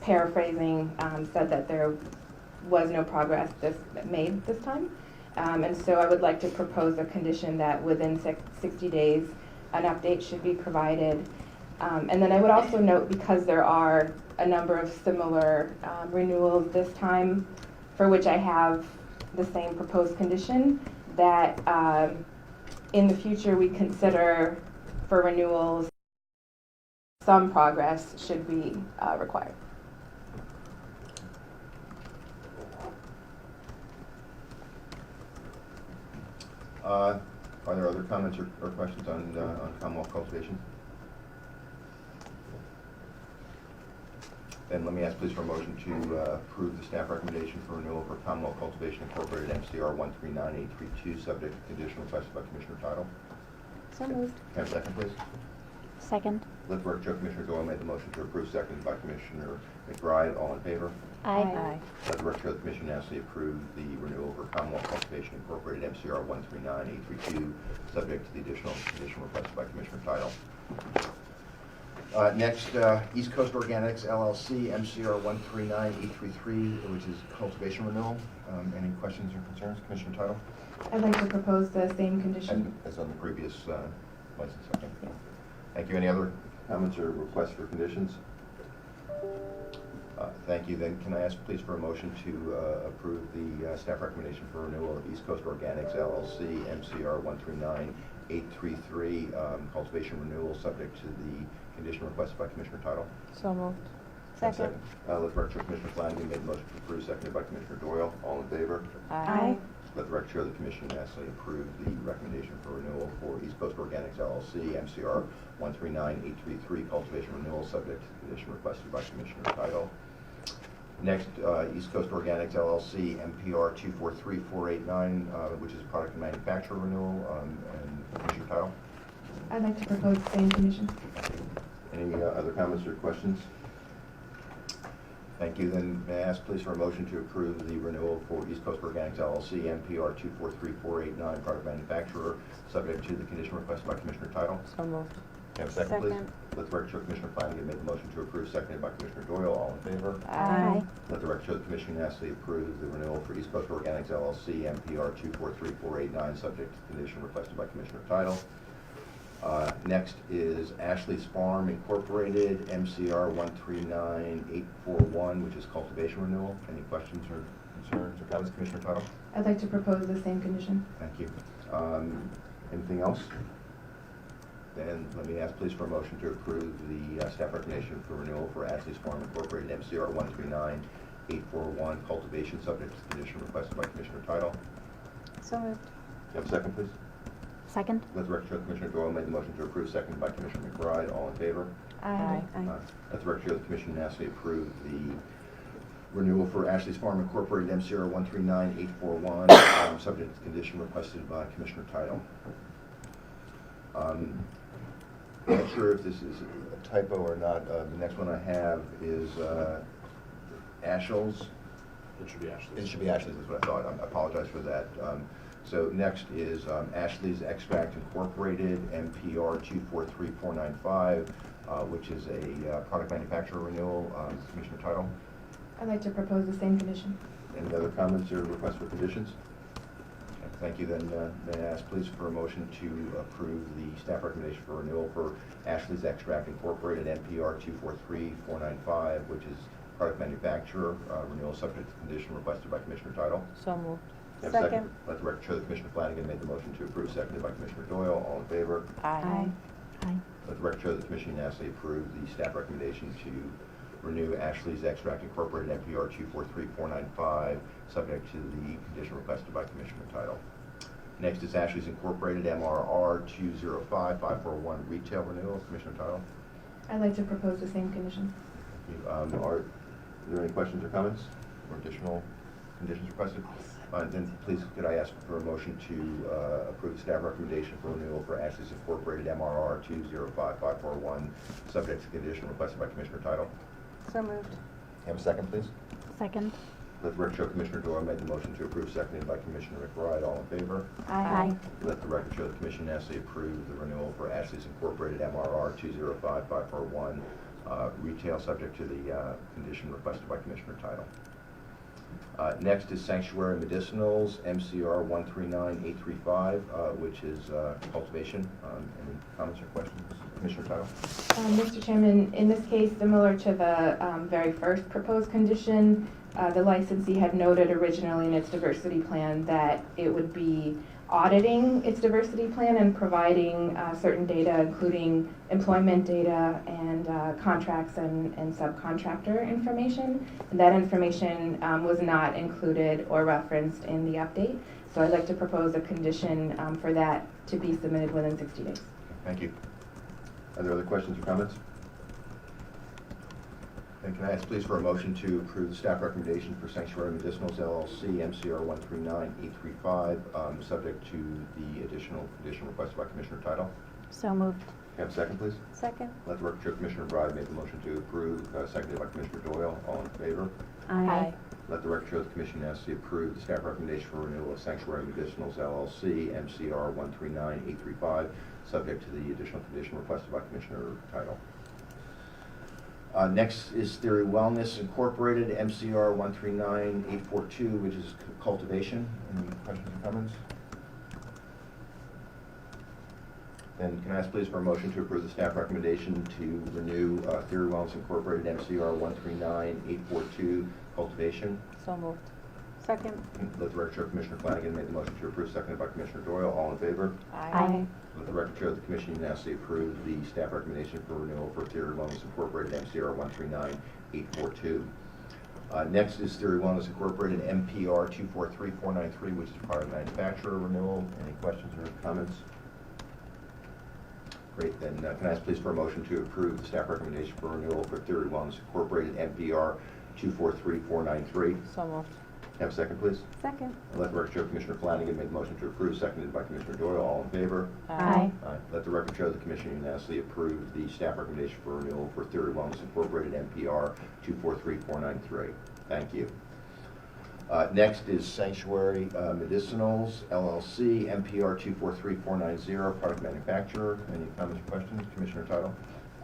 Speaker 6: paraphrasing, said that there was no progress made this time. And so I would like to propose a condition that within 60 days an update should be provided. And then I would also note, because there are a number of similar renewals this time for which I have the same proposed condition, that in the future we consider for renewals some progress should be required.
Speaker 1: Are there other comments or questions on Commonwealth Cultivation? Then let me ask, please, for a motion to approve the staff recommendation for renewal for Commonwealth Cultivation Incorporated, MCR 139832, subject to condition requested by Commissioner Tuttle.
Speaker 2: So moved.
Speaker 1: Can I have a second, please?
Speaker 3: Second.
Speaker 1: Let the record show Commissioner Doyle made the motion to approve, seconded by Commissioner McBride. All in favor?
Speaker 3: Aye.
Speaker 1: Let the record show the Commission unanimously approved the renewal for Commonwealth Cultivation Incorporated, MCR 139832, subject to the additional condition requested by Commissioner Tuttle. Next, East Coast Organics LLC, MCR 139833, which is cultivation renewal. Any questions or concerns, Commissioner Tuttle?
Speaker 6: I'd like to propose the same condition.
Speaker 1: As on the previous license, okay.
Speaker 6: Yes.
Speaker 1: Thank you. Any other comments or requests for conditions? Thank you. Then can I ask, please, for a motion to approve the staff recommendation for renewal of East Coast Organics LLC, MCR 139833, cultivation renewal, subject to the condition requested by Commissioner Tuttle?
Speaker 2: So moved. Second.
Speaker 1: Let the record show Commissioner Flanagan made the motion to approve, seconded by Commissioner Doyle. All in favor?
Speaker 2: Aye.
Speaker 1: Let the record show the Commission unanimously approved the recommendation for renewal for East Coast Organics LLC, MCR 139833, cultivation renewal, subject to the condition requested by Commissioner Tuttle. Next, East Coast Organics LLC, MPR 243489, which is product and manufacturer renewal, and Commissioner Tuttle.
Speaker 6: I'd like to propose the same condition.
Speaker 1: Any other comments or questions? Thank you. Then may I ask please for a motion to approve the renewal for East Coast Organics LLC, MPR 243489, product manufacturer, subject to the condition requested by Commissioner Title?
Speaker 2: So moved.
Speaker 1: Can I have a second, please?
Speaker 2: Second.
Speaker 1: Let the record show Commissioner Flanagan made the motion to approve, seconded by Commissioner Doyle. All in favor?
Speaker 2: Aye.
Speaker 1: Let the record show the Commission unanimously approved the renewal for East Coast Organics LLC, MPR 243489, subject to condition requested by Commissioner Title. Next is Ashley's Farm Incorporated, MCR 139841, which is cultivation renewal. Any questions or concerns or comments, Commissioner Title?
Speaker 6: I'd like to propose the same condition.
Speaker 1: Thank you. Anything else? Then let me ask please for a motion to approve the staff recommendation for renewal for Ashley's Farm Incorporated, MCR 139841, cultivation, subject to the condition requested by Commissioner Title.
Speaker 2: So moved.
Speaker 1: You have a second, please?
Speaker 3: Second?
Speaker 1: Let the record show Commissioner Doyle made the motion to approve, seconded by Commissioner McBride. All in favor?
Speaker 2: Aye.
Speaker 1: Let the record show the Commission unanimously approved the renewal for Ashley's Farm Incorporated, MCR 139841, subject to the condition requested by Commissioner Title. Not sure if this is a typo or not. The next one I have is Ashley's.
Speaker 4: It should be Ashley's.
Speaker 1: It should be Ashley's, is what I thought. I apologize for that. So next is Ashley's Extract Incorporated, MPR 243495, which is a product manufacturer renewal. Commissioner Title.
Speaker 6: I'd like to propose the same condition.
Speaker 1: Any other comments or requests for conditions? Okay, thank you. Then may I ask please for a motion to approve the staff recommendation for renewal for Ashley's Extract Incorporated, NPR 243495, which is product manufacturer renewal subject to condition requested by Commissioner Title.
Speaker 2: So moved.
Speaker 1: Have a
Speaker 2: Second.
Speaker 1: Let the record show that Commissioner Flanagan made the motion to approve, seconded by Commissioner Doyle. All in favor?
Speaker 2: Aye.
Speaker 3: Aye.
Speaker 1: Let the record show that the Commission unanimously approved the staff recommendation to renew Ashley's Extract Incorporated, NPR 243495, subject to the condition requested by Commissioner Title. Next is Ashley's Incorporated, MRR 205541, retail renewal. Commissioner Title.
Speaker 6: I'd like to propose the same condition.
Speaker 1: Thank you. Are there any questions or comments or additional conditions requested? Then please could I ask for a motion to approve the staff recommendation for renewal for Ashley's Incorporated, MRR 205541, subject to condition requested by Commissioner Title.
Speaker 2: So moved.
Speaker 1: Have a second, please?
Speaker 3: Second?
Speaker 1: Let the record show Commissioner Doyle made the motion to approve, seconded by Commissioner McBride. All in favor?
Speaker 3: Aye.
Speaker 1: Let the record show the Commission unanimously approved the renewal for Ashley's Incorporated, MRR 205541, retail, subject to the condition requested by Commissioner Title. Next is Sanctuary Medicinals, MCR 139835, which is cultivation. Any comments or questions? Commissioner Title.
Speaker 6: Mr. Chairman, in this case, similar to the very first proposed condition, the licensee had noted originally in its diversity plan that it would be auditing its diversity plan and providing certain data, including employment data and contracts and subcontractor information. And that information was not included or referenced in the update. So I'd like to propose a condition for that to be submitted within 60 days.
Speaker 1: Thank you. Are there other questions or comments? And can I ask please for a motion to approve the staff recommendation for Sanctuary Medicinals LLC, MCR 139835, subject to the additional condition requested by Commissioner Title?
Speaker 3: So moved.
Speaker 1: Can I have a second, please?
Speaker 2: Second.
Speaker 1: Let the record show Commissioner Bride made the motion to approve, seconded by Commissioner Doyle. All in favor?
Speaker 3: Aye.
Speaker 1: Let the record show the Commission unanimously approved the staff recommendation for renewal of Sanctuary Medicinals LLC, MCR 139835, subject to the additional condition requested by Commissioner Title. Next is Theory Wellness Incorporated, MCR 139842, which is cultivation. Any questions or comments? Then can I ask please for a motion to approve the staff recommendation to renew Theory Wellness Incorporated, MCR 139842, cultivation?
Speaker 2: So moved. Second.
Speaker 1: Let the record show Commissioner Flanagan made the motion to approve, seconded by Commissioner Doyle. All in favor?
Speaker 3: Aye.
Speaker 1: Let the record show the Commission unanimously approved the staff recommendation for renewal for Theory Wellness Incorporated, MCR 139842. Next is Theory Wellness Incorporated, MPR 243493, which is product manufacturer renewal. Any questions or comments? Great, then can I ask please for a motion to approve the staff recommendation for renewal for Theory Wellness Incorporated, MPR 243493.
Speaker 2: So moved.
Speaker 1: Have a second, please?
Speaker 2: Second.
Speaker 1: Let the record show Commissioner Flanagan made the motion to approve, seconded by Commissioner Doyle. All in favor?
Speaker 3: Aye.
Speaker 1: Aye. Let the record show the Commission unanimously approved the staff recommendation for renewal for Theory Wellness Incorporated, NPR 243493. Thank you. Next is Sanctuary Medicinals, LLC, NPR 243490, product manufacturer. Any comments or questions? Commissioner Title?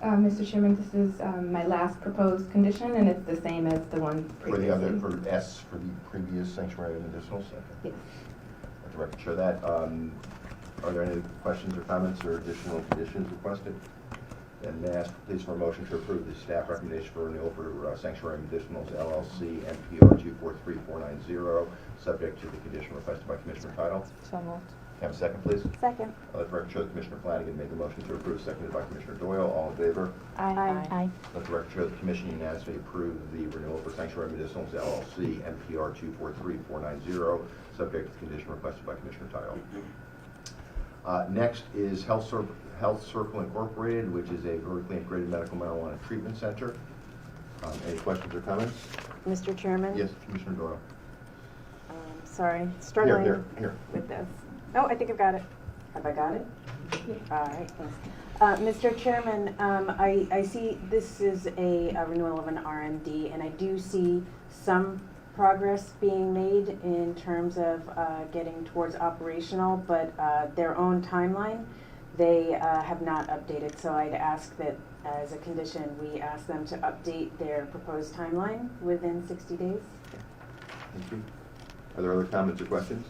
Speaker 6: Mr. Chairman, this is my last proposed condition, and it's the same as the one
Speaker 1: For
Speaker 6: previously.
Speaker 1: the other, for S, for the previous Sanctuary Medicinals? Okay.
Speaker 6: Yes.
Speaker 1: Let the record show that. Are there any questions or comments or additional conditions requested? Then may I ask please for a motion to approve the staff recommendation for renewal for Sanctuary Medicinals LLC, NPR 243490, subject to the condition requested by Commissioner Title.
Speaker 2: So moved.
Speaker 1: Have a second, please?
Speaker 2: Second.
Speaker 1: Let the record show that Commissioner Flanagan made the motion to approve, seconded by Commissioner Doyle. All in favor?
Speaker 3: Aye.
Speaker 1: Let the record show that the Commission unanimously approved the renewal for Sanctuary Medicinals LLC, NPR 243490, subject to the condition requested by Commissioner Title. Next is Health Circle Incorporated, which is a vertically integrated medical marijuana treatment center. Any questions or comments?
Speaker 2: Mr. Chairman?
Speaker 1: Yes, Commissioner Doyle.
Speaker 2: Sorry, struggling
Speaker 1: Here.
Speaker 2: with this. Oh, I think I've got it. Have I got it? All right, thanks. Mr. Chairman, I see this is a renewal of an RMD, and I do see some progress being made in terms of getting towards operational, but their own timeline, they have not updated. So I'd ask that as a condition, we ask them to update their proposed timeline within 60 days.
Speaker 1: Thank you. Are there other comments or questions?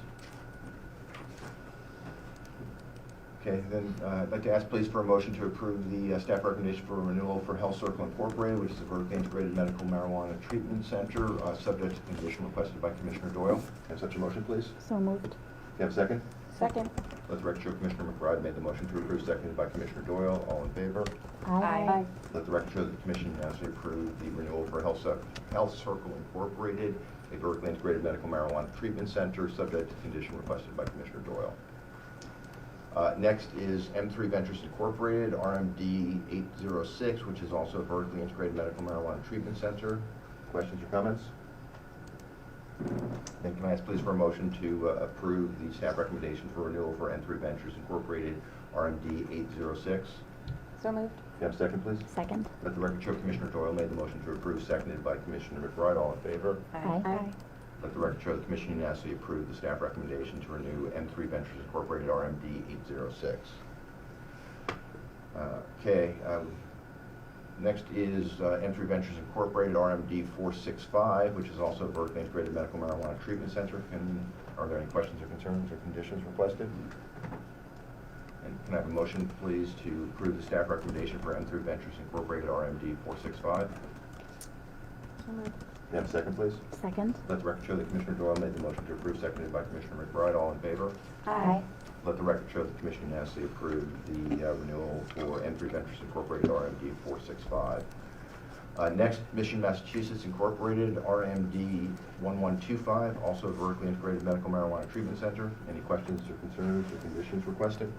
Speaker 1: Okay, then I'd like to ask please for a motion to approve the staff recommendation for renewal for Health Circle Incorporated, which is a vertically integrated medical marijuana treatment center, subject to the condition requested by Commissioner Doyle. Have such a motion, please?
Speaker 3: So moved.
Speaker 1: You have a second?
Speaker 2: Second.
Speaker 1: Let the record show Commissioner McBride made the motion to approve, seconded by Commissioner Doyle. All in favor?
Speaker 3: Aye.
Speaker 1: Let the record show that the Commission unanimously approved the renewal for Health Circle Incorporated, a vertically integrated medical marijuana treatment center, subject to the condition requested by Commissioner Doyle. Next is M3 Ventures Incorporated, RMD 806, which is also a vertically integrated medical marijuana treatment center. Questions or comments? Then can I ask please for a motion to approve the staff recommendation for renewal for M3 Ventures Incorporated, RMD 806?
Speaker 2: So moved.
Speaker 1: You have a second, please?
Speaker 3: Second.
Speaker 1: Let the record show Commissioner Doyle made the motion to approve, seconded by Commissioner McBride. All in favor?
Speaker 3: Aye.
Speaker 1: Let the record show the Commission unanimously approved the staff recommendation to renew M3 Ventures Incorporated, RMD 806. Next is M3 Ventures Incorporated, RMD 465, which is also a vertically integrated medical marijuana treatment center. Are there any questions or concerns or conditions requested? And can I have a motion, please, to approve the staff recommendation for M3 Ventures Incorporated, RMD 465?
Speaker 2: So moved.
Speaker 1: Can I have a second, please?
Speaker 3: Second.
Speaker 1: Let the record show that Commissioner Doyle made the motion to approve, seconded by Commissioner McBride. All in favor?
Speaker 3: Aye.
Speaker 1: Let the record show that the Commission unanimously approved the renewal for M3 Ventures Incorporated, RMD 465. Next, Mission, Massachusetts Incorporated, RMD 1125, also a vertically integrated medical marijuana treatment center. Any questions or concerns or conditions requested?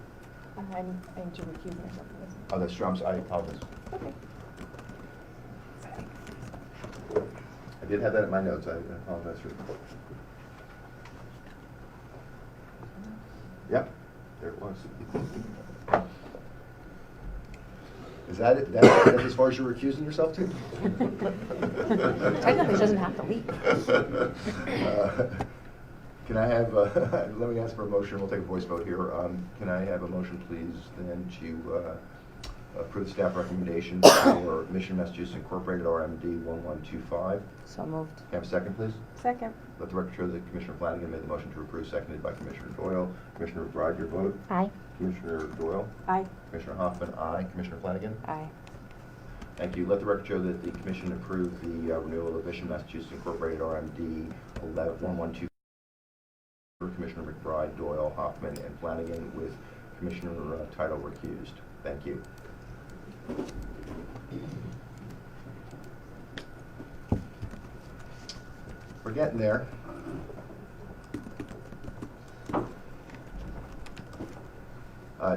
Speaker 2: I need to recuse myself from this.
Speaker 1: Oh, that's true. I apologize.
Speaker 2: Okay.
Speaker 1: I did have that in my notes. I apologize for the report. Yep, there it was. Is that it? That's as far as you're recusing yourself to?
Speaker 3: Technically, she doesn't have to leave.
Speaker 1: Can I have, let me ask for a motion. We'll take a voice vote here. Can I have a motion, please, then to approve the staff recommendation for Mission, Massachusetts Incorporated, RMD 1125?
Speaker 2: So moved.
Speaker 1: Can I have a second, please?
Speaker 2: Second.
Speaker 1: Let the record show that Commissioner Flanagan made the motion to approve, seconded by Commissioner Doyle. Commissioner McBride, your vote?
Speaker 3: Aye.
Speaker 1: Commissioner Doyle?
Speaker 2: Aye.
Speaker 1: Commissioner Hoffman, aye. Commissioner Flanagan?
Speaker 2: Aye.
Speaker 1: Thank you. Let the record show that the Commission approved the renewal of Mission, Massachusetts Incorporated, RMD 1112. Commissioner McBride, Doyle, Hoffman, and Flanagan, with Commissioner Title recused. Thank you. We're getting there.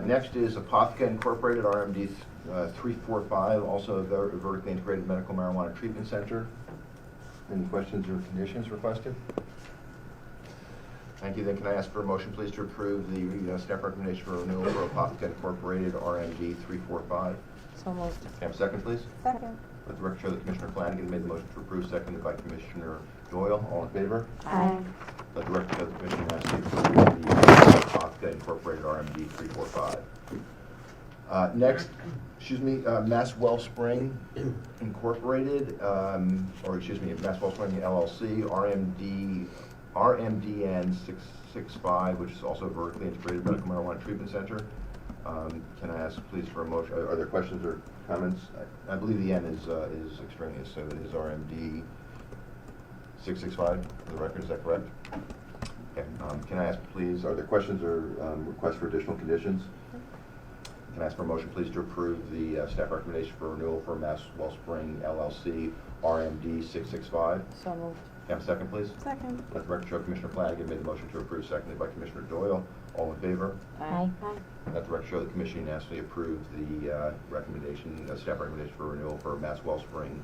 Speaker 1: Next is Apotheca Incorporated, RMD 345, also a vertically integrated medical marijuana treatment center. Any questions or conditions requested? Thank you. Then can I ask for a motion, please, to approve the staff recommendation for renewal for Apothecary Incorporated, RMD 345?
Speaker 7: So moved.
Speaker 1: Can I have a second, please?
Speaker 7: Second.
Speaker 1: Let the record show that Commissioner Flanagan made the motion to approve, seconded by Commissioner Doyle. All in favor?
Speaker 7: Aye.
Speaker 1: Let the record show that the Commission has approved the Apothecary Incorporated, RMD 345. Next, Mass Wellspring Incorporated, Mass Wellspring LLC, RMDN 665, which is also a vertically integrated medical marijuana treatment center. Can I ask, please, for a motion? Are there questions or comments? I believe the N is extraneous, so it is RMD 665 for the record. Is that correct? Okay. Can I ask, please, are there questions or requests for additional conditions? Can I ask for a motion, please, to approve the staff recommendation for renewal for Mass Wellspring LLC, RMD 665?
Speaker 7: So moved.
Speaker 1: Can I have a second, please?
Speaker 7: Second.
Speaker 1: Let the record show Commissioner Flanagan made the motion to approve, seconded by Commissioner Doyle. All in favor?
Speaker 3: Aye.
Speaker 1: Let the record show the Commission unanimously approved the staff recommendation for renewal for Mass Wellspring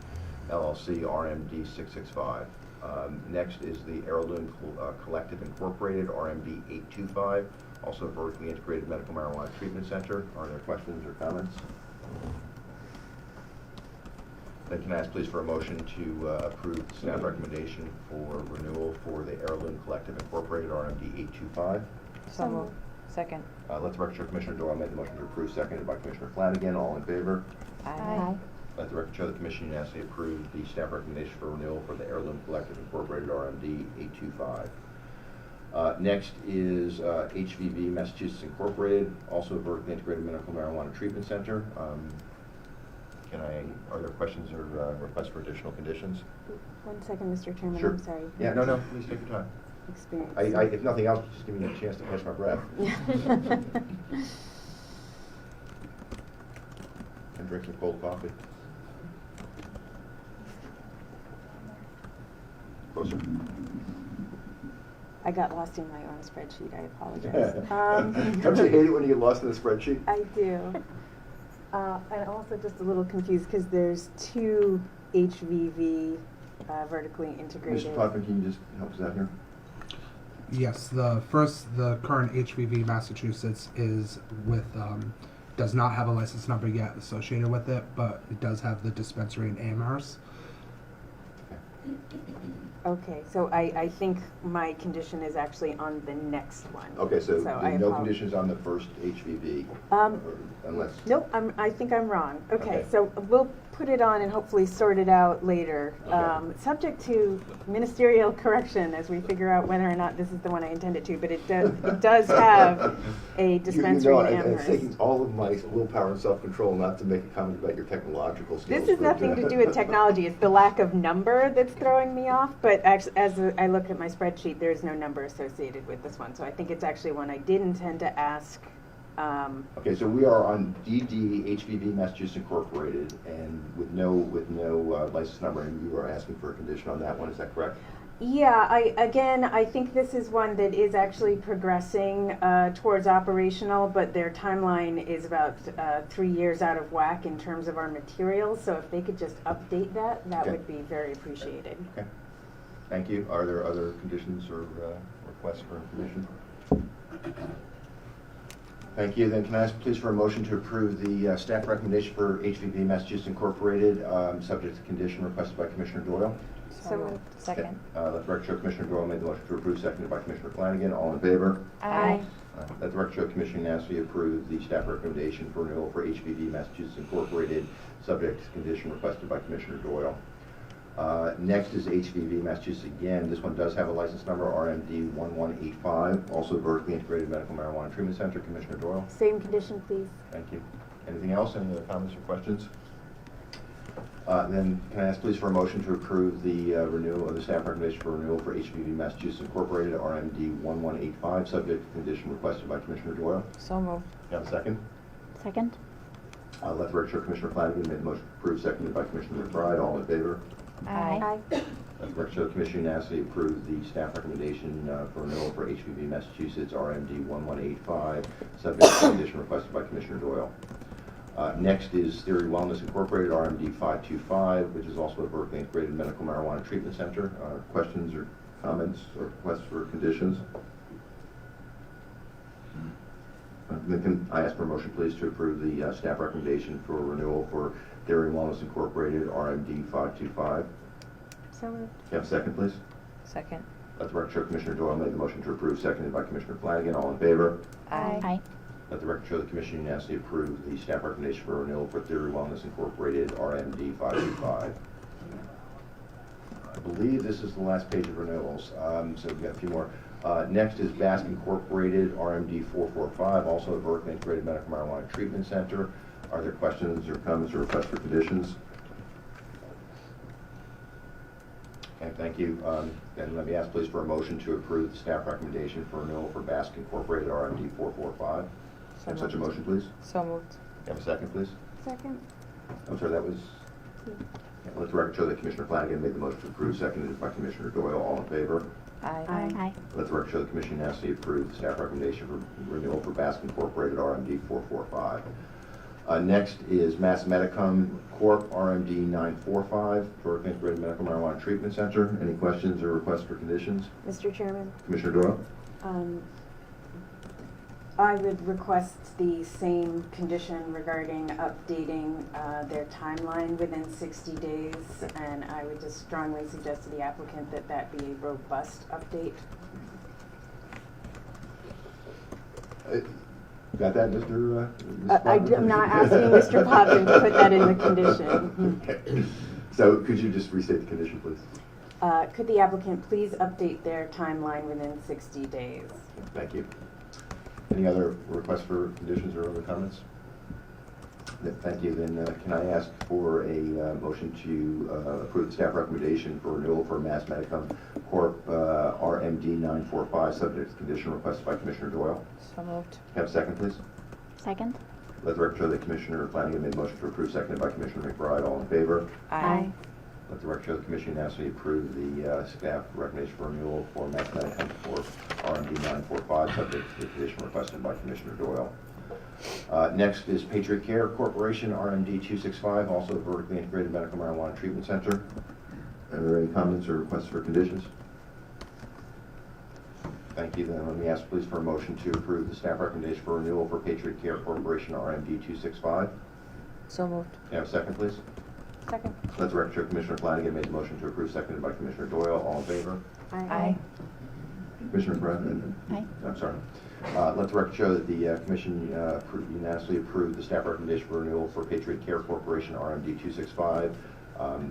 Speaker 1: LLC, RMD 665. Next is the Heirloom Collective Incorporated, RMD 825, also a vertically integrated medical marijuana treatment center. Are there questions or comments? Then can I ask, please, for a motion to approve the staff recommendation for renewal for the Heirloom Collective Incorporated, RMD 825?
Speaker 7: So moved. Second.
Speaker 1: Let the record show Commissioner Doyle made the motion to approve, seconded by Commissioner Flanagan. All in favor?
Speaker 7: Aye.
Speaker 1: Let the record show the Commission unanimously approved the staff recommendation for renewal for the Heirloom Collective Incorporated, RMD 825. Next is HVV Massachusetts Incorporated, also a vertically integrated medical marijuana treatment center. Are there questions or requests for additional conditions?
Speaker 2: 1 second, Mr. Chairman,
Speaker 1: Sure.
Speaker 2: I'm sorry.
Speaker 1: Yeah, no, please take your time.
Speaker 2: Experience.
Speaker 1: If nothing else, just give me a chance to catch my breath. And drink some cold coffee. Closer.
Speaker 2: I got lost in my own spreadsheet, I apologize.
Speaker 1: Don't you hate it when you get lost in a spreadsheet?
Speaker 2: I do. And also just a little confused because there's 2 HVV vertically integrated.
Speaker 1: Mr. Putnam, can you just help us out here?
Speaker 5: Yes, the current HVV Massachusetts is with, does not have a license number yet associated with it, but it does have the dispensary in Amherst.
Speaker 2: Okay, so I think my condition is actually on the next one.
Speaker 1: Okay, so
Speaker 2: I
Speaker 1: no
Speaker 2: apologize.
Speaker 1: conditions on the first HVV, unless...
Speaker 2: Nope, I think I'm wrong. Okay,
Speaker 1: Okay.
Speaker 2: so we'll put it on and hopefully sort it out later.
Speaker 1: Okay.
Speaker 2: Subject to ministerial correction as we figure out whether or not this is the one I intended to, but it does have a dispensary in
Speaker 1: It's
Speaker 2: Amherst.
Speaker 1: taking all of my willpower and self-control not to make a comment about your technological skills.
Speaker 2: This has
Speaker 1: but,
Speaker 2: nothing to do with technology. It's the lack of number that's throwing me off. But actually, as I look at my spreadsheet, there's no number associated with this one. So I think it's actually one I did intend to ask.
Speaker 1: Okay, so we are on DD HVV Massachusetts Incorporated, and with no license number, and you are asking for a condition on that one. Is that correct?
Speaker 2: Yeah, I think this is one that is actually progressing towards operational, but their timeline is about 3 years out of whack in terms of our materials. So if they could just update that
Speaker 1: Okay.
Speaker 2: would be very appreciated.
Speaker 1: Okay. Thank you. Are there other conditions or requests for information? Thank you. Then can I ask, please, for a motion to approve the staff recommendation for HVV Massachusetts Incorporated, subject to condition requested by Commissioner Doyle?
Speaker 7: So moved. Second.
Speaker 1: Let the record show Commissioner Doyle made the motion to approve, seconded by Commissioner Flanagan. All in favor?
Speaker 7: Aye.
Speaker 1: Let the record show Commission unanimously approved the staff recommendation for renewal for HVV Massachusetts Incorporated, subject to condition requested by Commissioner Doyle. Next is HVV Massachusetts again. This one does have a license number, RMD 1185, also vertically integrated medical marijuana treatment center. Commissioner Doyle?
Speaker 2: Same condition, please.
Speaker 1: Thank you. Anything else? Any other comments or questions? Then can I ask, please, for a motion to approve the renewal of the staff recommendation for renewal for HVV Massachusetts Incorporated, RMD 1185, subject to condition requested by Commissioner Doyle?
Speaker 7: So moved.
Speaker 1: You have a second?
Speaker 3: Second?
Speaker 1: Let the record show Commissioner Flanagan made the motion to approve, seconded by Commissioner McBride. All in favor?
Speaker 7: Aye.
Speaker 1: Let the record show the Commission unanimously approved the staff recommendation for renewal for HVV Massachusetts, RMD 1185, subject to condition requested by Commissioner Doyle. Next is Theory Wellness Incorporated, RMD 525, which is also a vertically integrated medical marijuana treatment center. Questions or comments or requests for conditions? Then can I ask for a motion, please, to approve the staff recommendation for renewal for Dairy and Wellness Incorporated, RMD 525?
Speaker 7: So moved.
Speaker 1: You have a second, please?
Speaker 7: Second.
Speaker 1: Let the record show Commissioner Doyle made the motion to approve, seconded by Commissioner Flanagan. All in favor?
Speaker 7: Aye.
Speaker 1: Let the record show the Commission unanimously approved the staff recommendation for renewal for Theory Wellness Incorporated, RMD 525. I believe this is the last page of renewals, so we've got a few more. Next is Basque Incorporated, RMD 445, also a vertically integrated medical marijuana treatment center. Are there questions or comments or requests for conditions? Okay, thank you. Then let me ask, please, for a motion to approve the staff recommendation for renewal for Basque Incorporated, RMD 445. Have such a motion, please?
Speaker 7: So moved.
Speaker 1: Have a second, please?
Speaker 7: Second.
Speaker 1: I'm sorry, that was... Yeah, let the record show that Commissioner Flanagan made the motion to approve, seconded by Commissioner Doyle. All in favor?
Speaker 7: Aye.
Speaker 1: Let the record show the Commission unanimously approved the staff recommendation for renewal for Basque Incorporated, RMD 445. Next is Mass Medicom Corp., RMD 945, vertically integrated medical marijuana treatment center. Any questions or requests for conditions?
Speaker 2: Mr. Chairman,
Speaker 1: Commissioner Doyle?
Speaker 2: I would request the same condition regarding updating their timeline within 60 days, and I would just strongly suggest to the applicant that that be a robust update.
Speaker 1: Got that, Mr.
Speaker 2: I'm not asking Mr. Potvin to put that in the condition.
Speaker 1: Okay. So could you just restate the condition, please?
Speaker 2: Could the applicant please update their timeline within 60 days?
Speaker 1: Thank you. Any other requests for conditions or other comments? Thank you. Then can I ask for a motion to approve the staff recommendation for renewal for Mass Medicom Corp. RMD 945, subject to condition requested by Commissioner Doyle?
Speaker 7: So moved.
Speaker 1: Have a second, please?
Speaker 3: Second?
Speaker 1: Let the record show that Commissioner Flanagan made a motion to approve, seconded by Commissioner McBride. All in favor?
Speaker 7: Aye.
Speaker 1: Let the record show the Commission unanimously approved the staff recommendation for renewal for Mass Medicom Corp. RMD 945, subject to the condition requested by Commissioner Doyle. Next is Patriot Care Corporation, RMD 265, also a vertically integrated medical marijuana treatment center. Are there any comments or requests for conditions? Thank you. Then let me ask, please, for a motion to approve the staff recommendation for renewal for Patriot Care Corporation, RMD 265.
Speaker 7: So moved.
Speaker 1: Can I have a second, please?
Speaker 7: Second.
Speaker 1: Let the record show Commissioner Flanagan made the motion to approve, seconded by Commissioner Doyle. All in favor?
Speaker 7: Aye.
Speaker 1: Commissioner Brennan?
Speaker 3: Aye.
Speaker 1: I'm sorry. Let the record show that the Commission unanimously approved the staff recommendation for renewal for Patriot Care Corporation, RMD 265.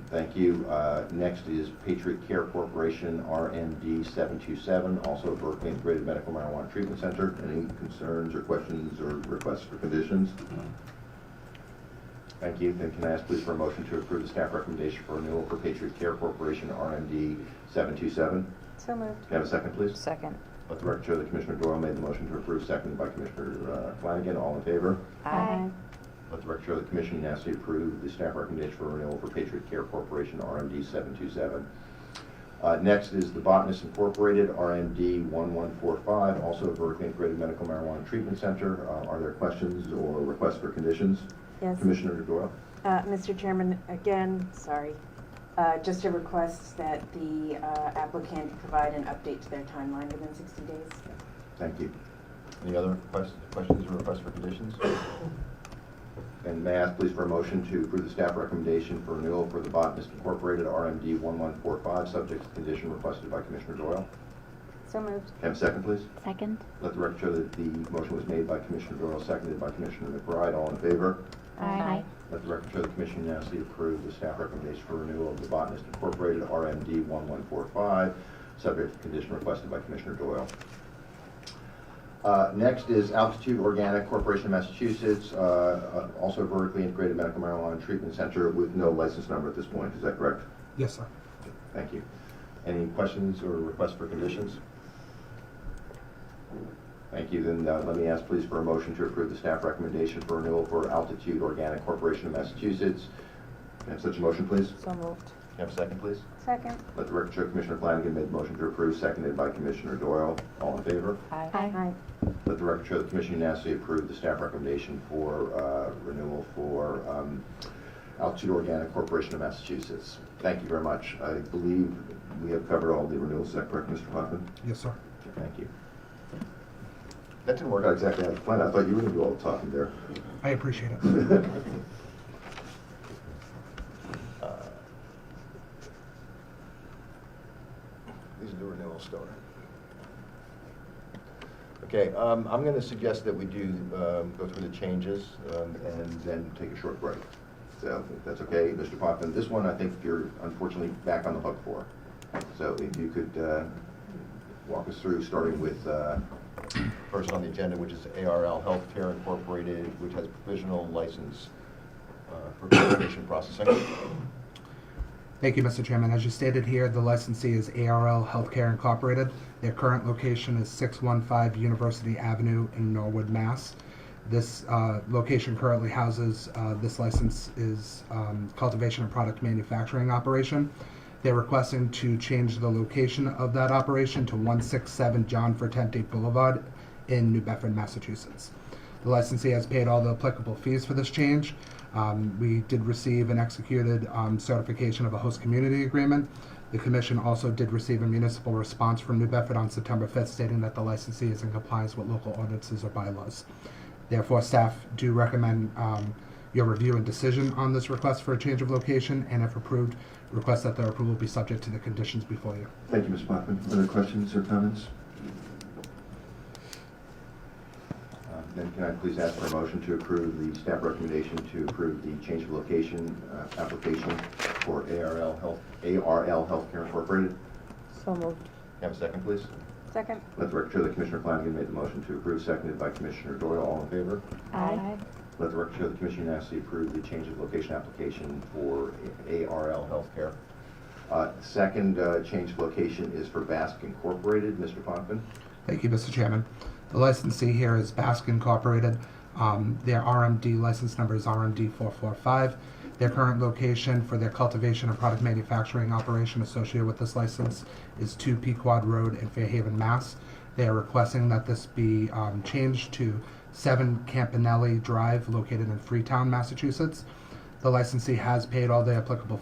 Speaker 1: Thank you. Next is Patriot Care Corporation, RMD 727, also a vertically integrated medical marijuana treatment center. Any concerns or questions or requests for conditions? Thank you. Then can I ask, please, for a motion to approve the staff recommendation for renewal for Patriot Care Corporation, RMD 727?
Speaker 7: So moved.
Speaker 1: Can I have a second, please?
Speaker 7: Second.
Speaker 1: Let the record show that Commissioner Doyle made the motion to approve, seconded by Commissioner Flanagan. All in favor?
Speaker 7: Aye.
Speaker 1: Let the record show the Commission unanimously approved the staff recommendation for renewal for Patriot Care Corporation, RMD 727. Next is the Botanist Incorporated, RMD 1145, also a vertically integrated medical marijuana treatment center. Are there questions or requests for conditions?
Speaker 2: Yes.
Speaker 1: Commissioner Doyle?
Speaker 2: Mr. Chairman, again, sorry. Just a request that the applicant provide an update to their timeline within 60 days.
Speaker 1: Thank you. Any other questions or requests for conditions? And may I ask, please, for a motion to approve the staff recommendation for renewal for the Botanist Incorporated, RMD 1145, subject to condition requested by Commissioner Doyle?
Speaker 7: So moved.
Speaker 1: Have a second, please?
Speaker 3: Second?
Speaker 1: Let the record show that the motion was made by Commissioner Doyle, seconded by Commissioner McBride. All in favor?
Speaker 7: Aye.
Speaker 1: Let the record show the Commission unanimously approved the staff recommendation for renewal of the Botanist Incorporated, RMD 1145, subject to condition requested by Commissioner Doyle. Next is Altitude Organic Corporation of Massachusetts, also a vertically integrated medical marijuana treatment center with no license number at this point. Is that correct?
Speaker 5: Yes, sir.
Speaker 1: Thank you. Any questions or requests for conditions? Thank you. Then let me ask, please, for a motion to approve the staff recommendation for renewal for Altitude Organic Corporation of Massachusetts. Can I have such a motion, please?
Speaker 7: So moved.
Speaker 1: Can I have a second, please?
Speaker 7: Second.
Speaker 1: Let the record show Commissioner Flanagan made the motion to approve, seconded by Commissioner Doyle. All in favor?
Speaker 7: Aye.
Speaker 1: Let the record show the Commission unanimously approved the staff recommendation for renewal for Altitude Organic Corporation of Massachusetts. Thank you very much. I believe we have covered all the renewals. Is that correct, Mr. Hoffman?
Speaker 5: Yes, sir.
Speaker 1: Thank you. That didn't work out exactly as planned. I thought you were going to do all the talking there.
Speaker 5: I appreciate it.
Speaker 1: These are the renewal story. Okay, I'm going to suggest that we do go through the changes and then take a short break. So if that's okay, Mr. Potvin. This one I think you're unfortunately back on the hook for. So if you could walk us through, starting with first on the agenda, which is ARL Healthcare Incorporated, which has provisional license for cultivation processing.
Speaker 5: Thank you, Mr. Chairman. As you stated here, the licensee is ARL Healthcare Incorporated. Their current location is 615 University Avenue in Norwood, Mass. This location currently houses, this license is cultivation and product manufacturing operation. They're requesting to change the location of that operation to 167 John Fertente Boulevard in New Bedford, Massachusetts. The licensee has paid all the applicable fees for this change. We did receive an executed certification of a host community agreement. The commission also did receive a municipal response from New Bedford on September 5th stating that the licensee is in compliance with local ordinances or bylaws. Therefore, staff do recommend your review and decision on this request for a change of location, and if approved, request that their approval be subject to the conditions before you.
Speaker 1: Thank you, Mr. Potvin. Other questions or comments? Then can I please ask for a motion to approve the staff recommendation to approve the change of location application for ARL Healthcare Incorporated?
Speaker 7: So moved.
Speaker 1: Have a second, please?
Speaker 7: Second.
Speaker 1: Let the record show that Commissioner Flanagan made the motion to approve, seconded by Commissioner Doyle. All in favor?
Speaker 3: Aye.
Speaker 1: Let the record show the Commission unanimously approved the change of location application for ARL Healthcare. Second change of location is for Basque Incorporated. Mr. Potvin?
Speaker 5: Thank you, Mr. Chairman. The licensee here is Basque Incorporated. Their RMD license number is RMD 445. Their current location for their cultivation and product manufacturing operation associated with this license is 2 Pequod Road in Fairhaven, Mass. They are requesting that this be changed to 7 Campanelli Drive, located in Freetown, Massachusetts. The licensee has paid all the applicable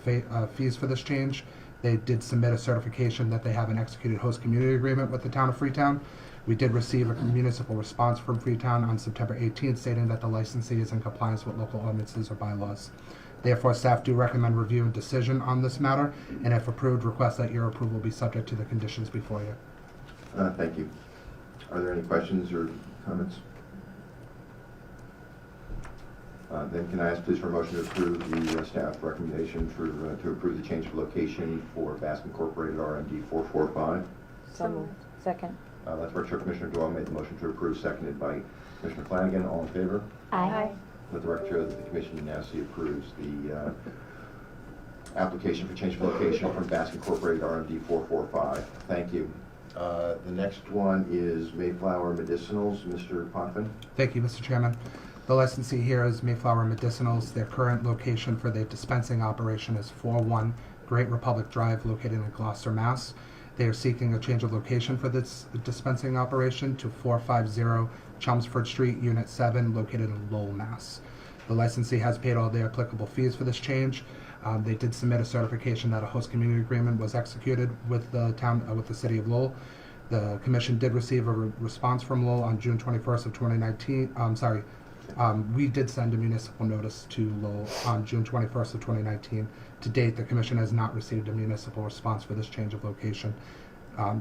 Speaker 5: fees for this change. They did submit a certification that they have an executed host community agreement with the town of Freetown. We did receive a municipal response from Freetown on September 18th stating that the licensee is in compliance with local ordinances or bylaws. Therefore, staff do recommend review and decision on this matter, and if approved, request that your approval be subject to the conditions before you.
Speaker 1: Thank you. Are there any questions or comments? Then can I ask please for a motion to approve the staff recommendation for to approve the change of location for Basque Incorporated RMD 445?
Speaker 7: So moved. Second.
Speaker 1: Let the record show Commissioner Doyle made the motion to approve, seconded by Commissioner Flanagan. All in favor?
Speaker 3: Aye.
Speaker 1: Let the record show that the Commission unanimously approves the application for change of location from Basque Incorporated RMD 445. Thank you. The next one is Mayflower Medicinals. Mr. Potvin?
Speaker 5: Thank you, Mr. Chairman. The licensee here is Mayflower Medicinals. Their current location for their dispensing operation is 41 Great Republic Drive, located in Gloucester, Mass. They are seeking a change of location for this dispensing operation to 450 Chelmsford Street, Unit 7, located in Lowell, Mass. The licensee has paid all their applicable fees for this change. They did submit a certification that a host community agreement was executed with the town, with the city of Lowell. The commission did receive a response from Lowell on June 21st of 2019. We did send a municipal notice to Lowell on June 21st of 2019. To date, the commission has not received a municipal response for this change of location.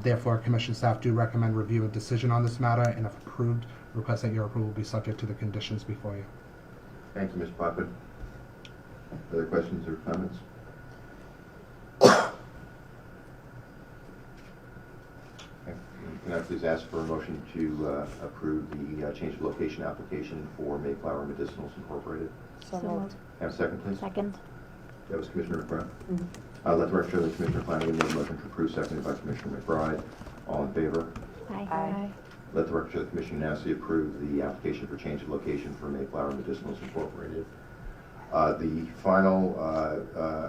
Speaker 5: Therefore, commission staff do recommend review and decision on this matter, and if approved, request that your approval be subject to the conditions before you.
Speaker 1: Thank you, Mr. Potvin. Other questions or comments? Okay. Can I please ask for a motion to approve the change of location application for Mayflower Medicinals Incorporated?
Speaker 7: So moved.
Speaker 1: Have a second, please?
Speaker 3: Second.
Speaker 1: That was Commissioner McBride. Let the record show that Commissioner Flanagan made a motion to approve, seconded by Commissioner McBride. All in favor?
Speaker 3: Aye.
Speaker 1: Let the record show the Commission unanimously approve the application for change of location for Mayflower Medicinals Incorporated. The final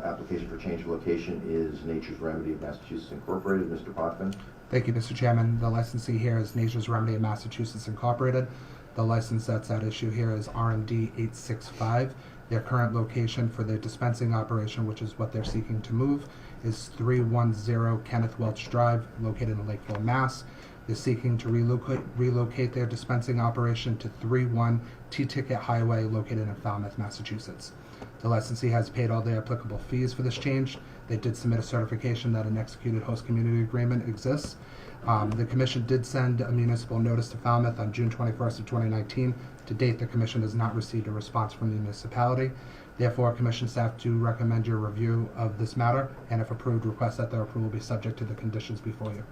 Speaker 1: application for change of location is Nature's Remedy of Massachusetts Incorporated. Mr. Potvin?
Speaker 5: Thank you, Mr. Chairman. The licensee here is Nature's Remedy of Massachusetts Incorporated. The license that's at issue here is RMD 865. Their current location for their dispensing operation, which is what they're seeking to move, is 310 Kenneth Welch Drive, located in Lakeville, Mass. is seeking to relocate their dispensing operation to 31 T-Ticket Highway located in Falmouth, Massachusetts. The licensee has paid all their applicable fees for this change. They did submit a certification that an executed host community agreement exists. The commission did send a municipal notice to Falmouth on June 21st of 2019. To date, the commission has not received a response from the municipality. Therefore, commission staff do recommend your review of this matter, and if approved, request that their approval be subject to the conditions before you.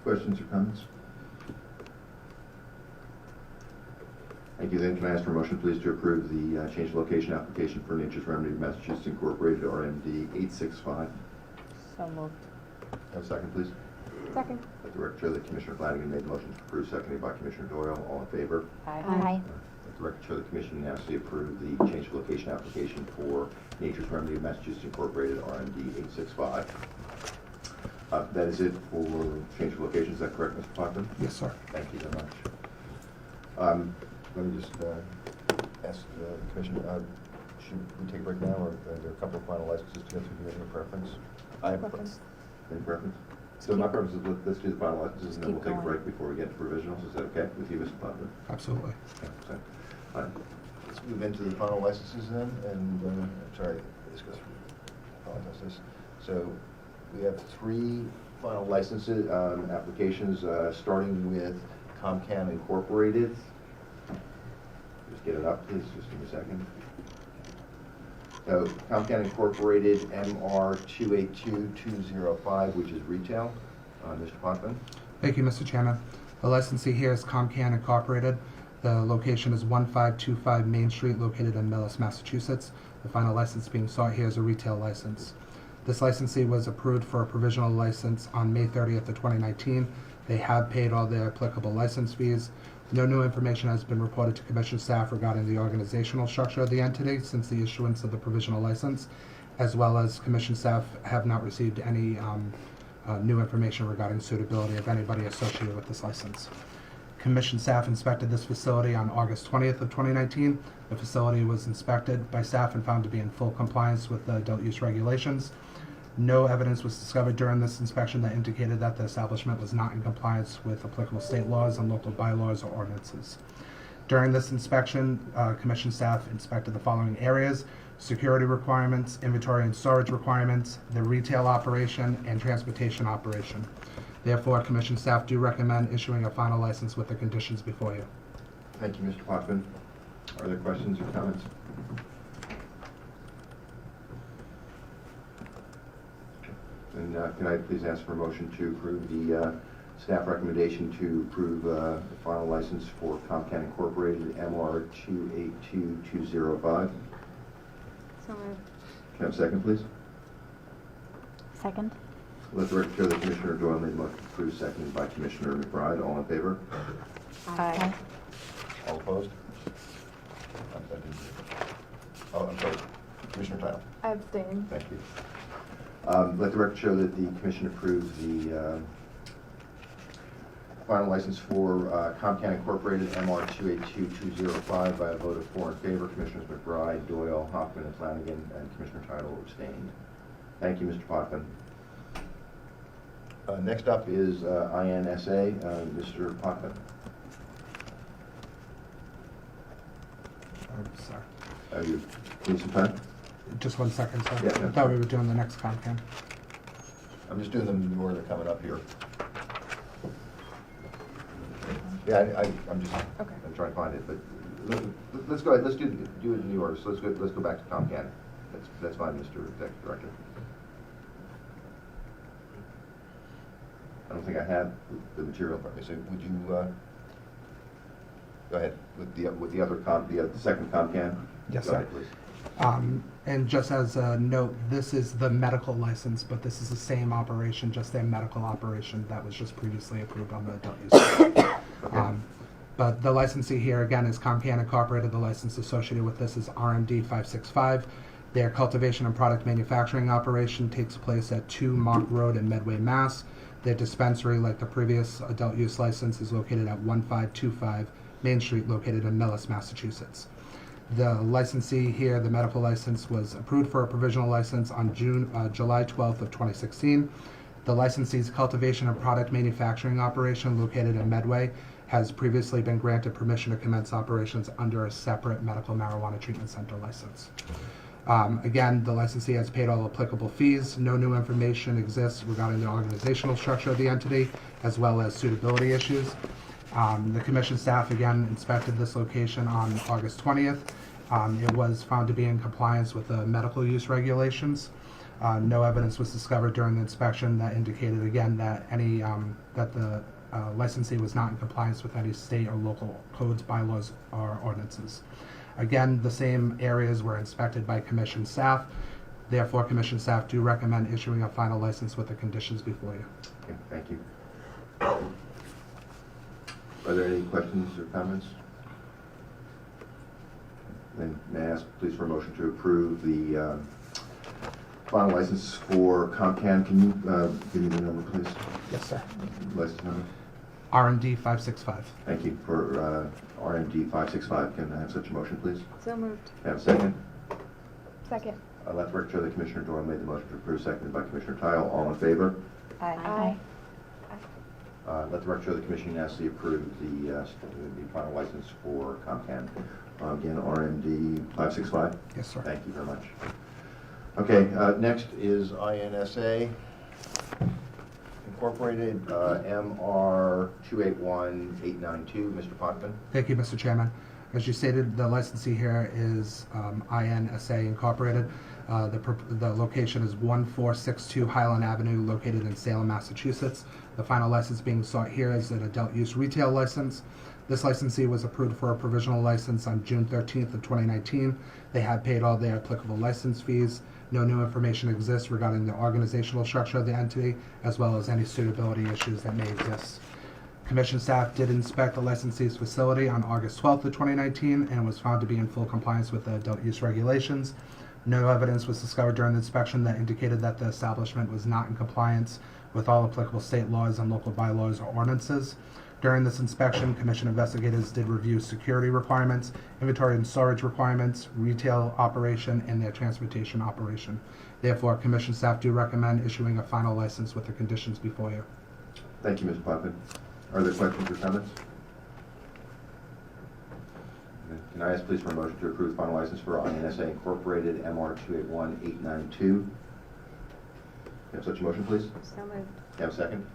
Speaker 1: Questions or comments? Thank you. Then can I ask for a motion, please, to approve the change of location application for Nature's Remedy Massachusetts Incorporated, RMD 865?
Speaker 7: So moved.
Speaker 1: Have a second, please.
Speaker 7: Second.
Speaker 1: Let the record show that Commissioner Flanagan made the motion to approve, seconded by Commissioner Doyle. All in favor?
Speaker 7: Aye.
Speaker 1: Let the record show that the Commission unanimously approved the change of location application for Nature's Remedy Massachusetts Incorporated, RMD 865. That is it for change of location. Is that correct, Mr. Parkman?
Speaker 5: Yes, sir.
Speaker 1: Thank you very much. Let me just ask the Commission, should we take a break now, or are there a couple of final licenses to go through here? Any preference? I have a preference. Any preference? So my preference is let's do the final licenses, and then we'll take a break before we get to provisionals. Is that okay with you, Mr. Parkman?
Speaker 5: Absolutely.
Speaker 1: Okay, so, let's move into the final licenses then, and I'm sorry, let's go through. Apologize this. So we have 3 final licenses applications, starting with Comcan Incorporated. Just get it up, please. Just give me a second. So Comcan Incorporated, MR 282205, which is retail. Mr. Potvin.
Speaker 5: Thank you, Mr. Chairman. The licensee here is Comcan Incorporated. The location is 1525 Main Street, located in Millis, Massachusetts. The final license being sought here is a retail license. This licensee was approved for a provisional license on May 30th of 2019. They have paid all their applicable license fees. No new information has been reported to Commission staff regarding the organizational structure of the entity since the issuance of the provisional license, as well as Commission staff have not received any new information regarding suitability of anybody associated with this license. Commission staff inspected this facility on August 20th of 2019. The facility was inspected by staff and found to be in full compliance with the adult use regulations. No evidence was discovered during this inspection that indicated that the establishment was not in compliance with applicable state laws and local bylaws or ordinances. During this inspection, Commission staff inspected the following areas: security requirements, inventory and storage requirements, the retail operation, and transportation operation. Therefore, Commission staff do recommend issuing a final license with the conditions before you.
Speaker 1: Thank you, Mr. Potvin. Are there questions or comments? And can I please ask for a motion to approve the staff recommendation to approve the final license for Comcan Incorporated, MR 282205?
Speaker 7: So moved.
Speaker 1: Can I have a second, please?
Speaker 3: Second.
Speaker 1: Let the record show that Commissioner Doyle made the motion to approve, seconded by Commissioner McBride. All in favor?
Speaker 7: Aye.
Speaker 1: All opposed? Oh, I'm sorry. Commissioner Tile.
Speaker 7: I abstain.
Speaker 1: Thank you. Let the record show that the Commission approves the final license for Comcan Incorporated, MR 282205, by a vote of 4 in favor. Commissioners McBride, Doyle, Hoffman, and Flanagan, and Commissioner Tittle abstained. Thank you, Mr. Potvin. Next up is INSA, Mr. Potvin.
Speaker 5: Sorry.
Speaker 1: You need some time?
Speaker 5: Just 1 second, sir.
Speaker 1: Yeah,
Speaker 5: I
Speaker 1: no,
Speaker 5: thought we were doing the next Comcan.
Speaker 1: I'm just doing them in the order they're coming up here. Yeah, I'm just
Speaker 7: Okay.
Speaker 1: I'm trying to find it, but let's go ahead. Let's do it in the order. So let's go back to Comcan. That's fine, Mr. Executive Director. I don't think I have the material for me. So would you go ahead with the other the second Comcan?
Speaker 5: Yes,
Speaker 1: Go
Speaker 5: sir.
Speaker 1: ahead, please.
Speaker 5: And just as a note, this is the medical license, but this is the same operation, just their medical operation that was just previously approved on the adult use. But the licensee here, again, is Comcan Incorporated. The license associated with this is RMD 565. Their cultivation and product manufacturing operation takes place at 2 Mark Road in Medway, Mass. Their dispensary, like the previous adult use license, is located at 1525 Main Street, located in Millis, Massachusetts. The licensee here, the medical license, was approved for a provisional license on July 12th of 2016. The licensee's cultivation and product manufacturing operation located in Medway has previously been granted permission to commence operations under a separate medical marijuana treatment center license. Again, the licensee has paid all applicable fees. No new information exists regarding the organizational structure of the entity, as well as suitability issues. The commission staff again inspected this location on August 20th. It was found to be in compliance with the medical use regulations. No evidence was discovered during the inspection that indicated again that the licensee was not in compliance with any state or local codes, bylaws, or ordinances. Again, the same areas were inspected by commission staff. Therefore, commission staff do recommend issuing a final license with the conditions before you.
Speaker 1: Okay, thank you. Are there any questions or comments? Then may I ask please for a motion to approve the final license for Comcan. Can you give me the number, please?
Speaker 5: Yes, sir.
Speaker 1: License number?
Speaker 5: R&D 565.
Speaker 1: Thank you. For RMD 565, can I have such a motion, please?
Speaker 7: So moved.
Speaker 1: Can I have a second?
Speaker 7: Second.
Speaker 1: Let the record show that Commissioner Doyle made the motion to approve, seconded by Commissioner Tile. All in favor?
Speaker 7: Aye.
Speaker 1: Let the record show the Commission unanimously approved the final license for Comcan. Again, RMD 565.
Speaker 5: Yes, sir.
Speaker 1: Thank you very much. Okay, next is INSA Incorporated, MR 281892. Mr. Potvin.
Speaker 5: Thank you, Mr. Chairman. As you stated, the licensee here is INSA Incorporated. The location is 1462 Highland Avenue, located in Salem, Massachusetts. The final license being sought here is an adult use retail license. This licensee was approved for a provisional license on June 13th of 2019. They have paid all their applicable license fees. No new information exists regarding the organizational structure of the entity, as well as any suitability issues that may exist. Commission staff did inspect the licensee's facility on August 12th of 2019 and was found to be in full compliance with the adult use regulations. No evidence was discovered during the inspection that indicated that the establishment was not in compliance with all applicable state laws and local bylaws or ordinances. During this inspection, Commission investigators did review security requirements, inventory and storage requirements, retail operation, and their transportation operation. Therefore, Commission staff do recommend issuing a final license with the conditions before you.
Speaker 1: Thank you, Mr. Potvin. Are there questions or comments? Can I ask please for a motion to approve the final license for INSA Incorporated, MR 281892? Can I have such a motion, please?
Speaker 7: So moved.
Speaker 1: Can I have a second?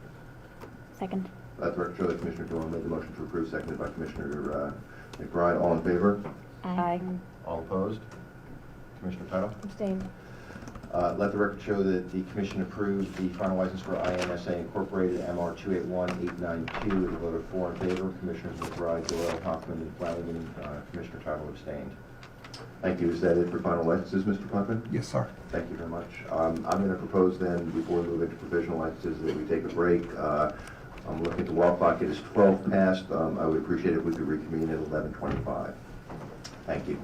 Speaker 3: Second.
Speaker 1: Let the record show that Commissioner Doyle made the motion to approve, seconded by Commissioner McBride. All in favor?
Speaker 7: Aye.
Speaker 1: All opposed? Commissioner Tuttle?
Speaker 7: Abstain.
Speaker 1: Let the record show that the Commission approved the final license for INSA Incorporated, MR 281892, with a vote of 4 in favor. Commissioners McBride, Doyle, Hoffman, and Flanagan. Commissioner Tuttle abstained. Thank you. Is that it for final licenses, Mr. Potvin?
Speaker 5: Yes, sir.
Speaker 1: Thank you very much. I'm going to propose then, before we move into provisional licenses, that we take a break. I'm looking at the wall clock. It is 12 past. I would appreciate it if we could reconvene at 11:25. Thank you.